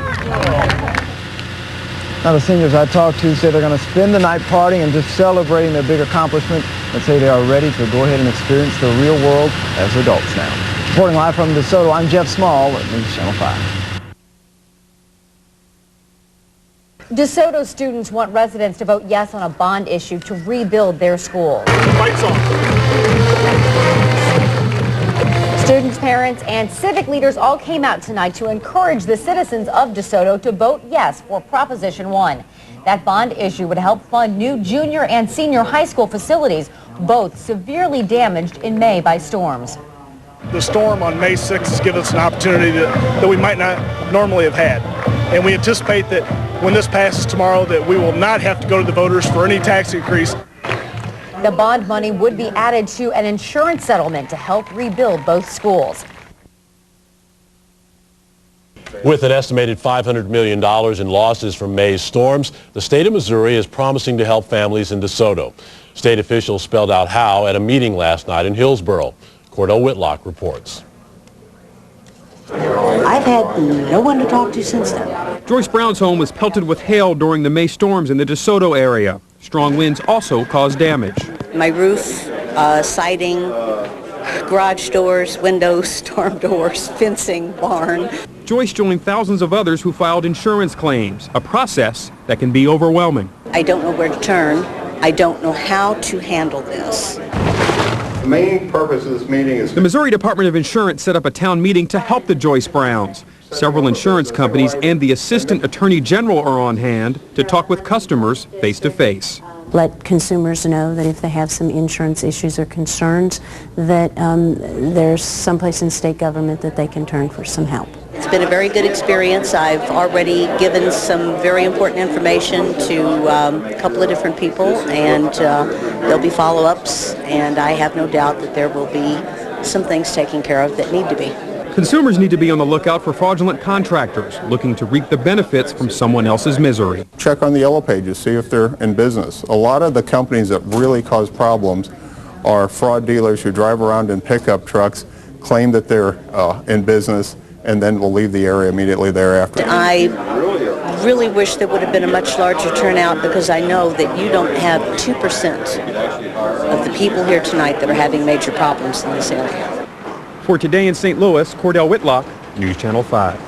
Now, the seniors I talked to say they're going to spend the night partying and just celebrating their big accomplishment, and say they are ready to go ahead and experience the real world as adults now. Reporting live from DeSoto, I'm Jeff Small at News Channel 5. DeSoto students want residents to vote yes on a bond issue to rebuild their school. Lights on. Students, parents, and civic leaders all came out tonight to encourage the citizens of DeSoto to vote yes for Proposition 1. That bond issue would help fund new junior and senior high school facilities, both severely damaged in May by storms. The storm on May 6th has given us an opportunity that we might not normally have had. And we anticipate that when this passes tomorrow that we will not have to go to the voters for any tax increase. The bond money would be added to an insurance settlement to help rebuild both schools. With an estimated $500 million in losses from May's storms, the state of Missouri is promising to help families in DeSoto. State officials spelled out how at a meeting last night in Hillsboro. Cordell Whitlock reports. I've had no one to talk to since then. Joyce Brown's home was pelted with hail during the May storms in the DeSoto area. Strong winds also caused damage. My roof, siding, garage doors, windows, storm doors, fencing, barn. Joyce joined thousands of others who filed insurance claims, a process that can be overwhelming. I don't know where to turn. I don't know how to handle this. The main purpose of this meeting is... The Missouri Department of Insurance set up a town meeting to help the Joyce Browns. Several insurance companies and the Assistant Attorney General are on hand to talk with customers face to face. Let consumers know that if they have some insurance issues or concerns, that there's someplace in state government that they can turn for some help. It's been a very good experience. I've already given some very important information to a couple of different people, and there'll be follow-ups, and I have no doubt that there will be some things taken care of that need to be. Consumers need to be on the lookout for fraudulent contractors looking to reap the benefits from someone else's misery. Check on the yellow pages, see if they're in business. A lot of the companies that really cause problems are fraud dealers who drive around in pickup trucks, claim that they're in business, and then will leave the area immediately thereafter. I really wish there would have been a much larger turnout, because I know that you don't have 2% of the people here tonight that are having major problems in this area. For Today in St. Louis, Cordell Whitlock, News Channel 5.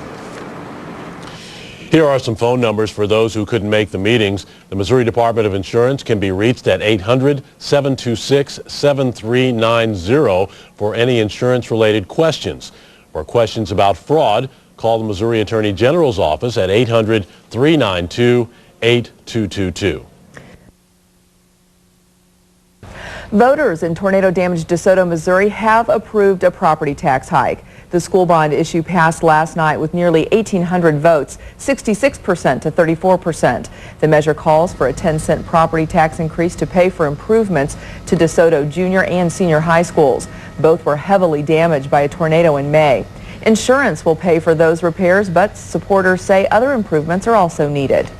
Here are some phone numbers for those who couldn't make the meetings. The Missouri Department of Insurance can be reached at 800-726-7390 for any insurance-related questions. For questions about fraud, call the Missouri Attorney General's office at 800-392-8222. Voters in tornado-damaged DeSoto, Missouri have approved a property tax hike. The school bond issue passed last night with nearly 1,800 votes, 66% to 34%. The measure calls for a 10-cent property tax increase to pay for improvements to DeSoto junior and senior high schools. Both were heavily damaged by a tornado in May. Insurance will pay for those repairs, but supporters say other improvements are also needed.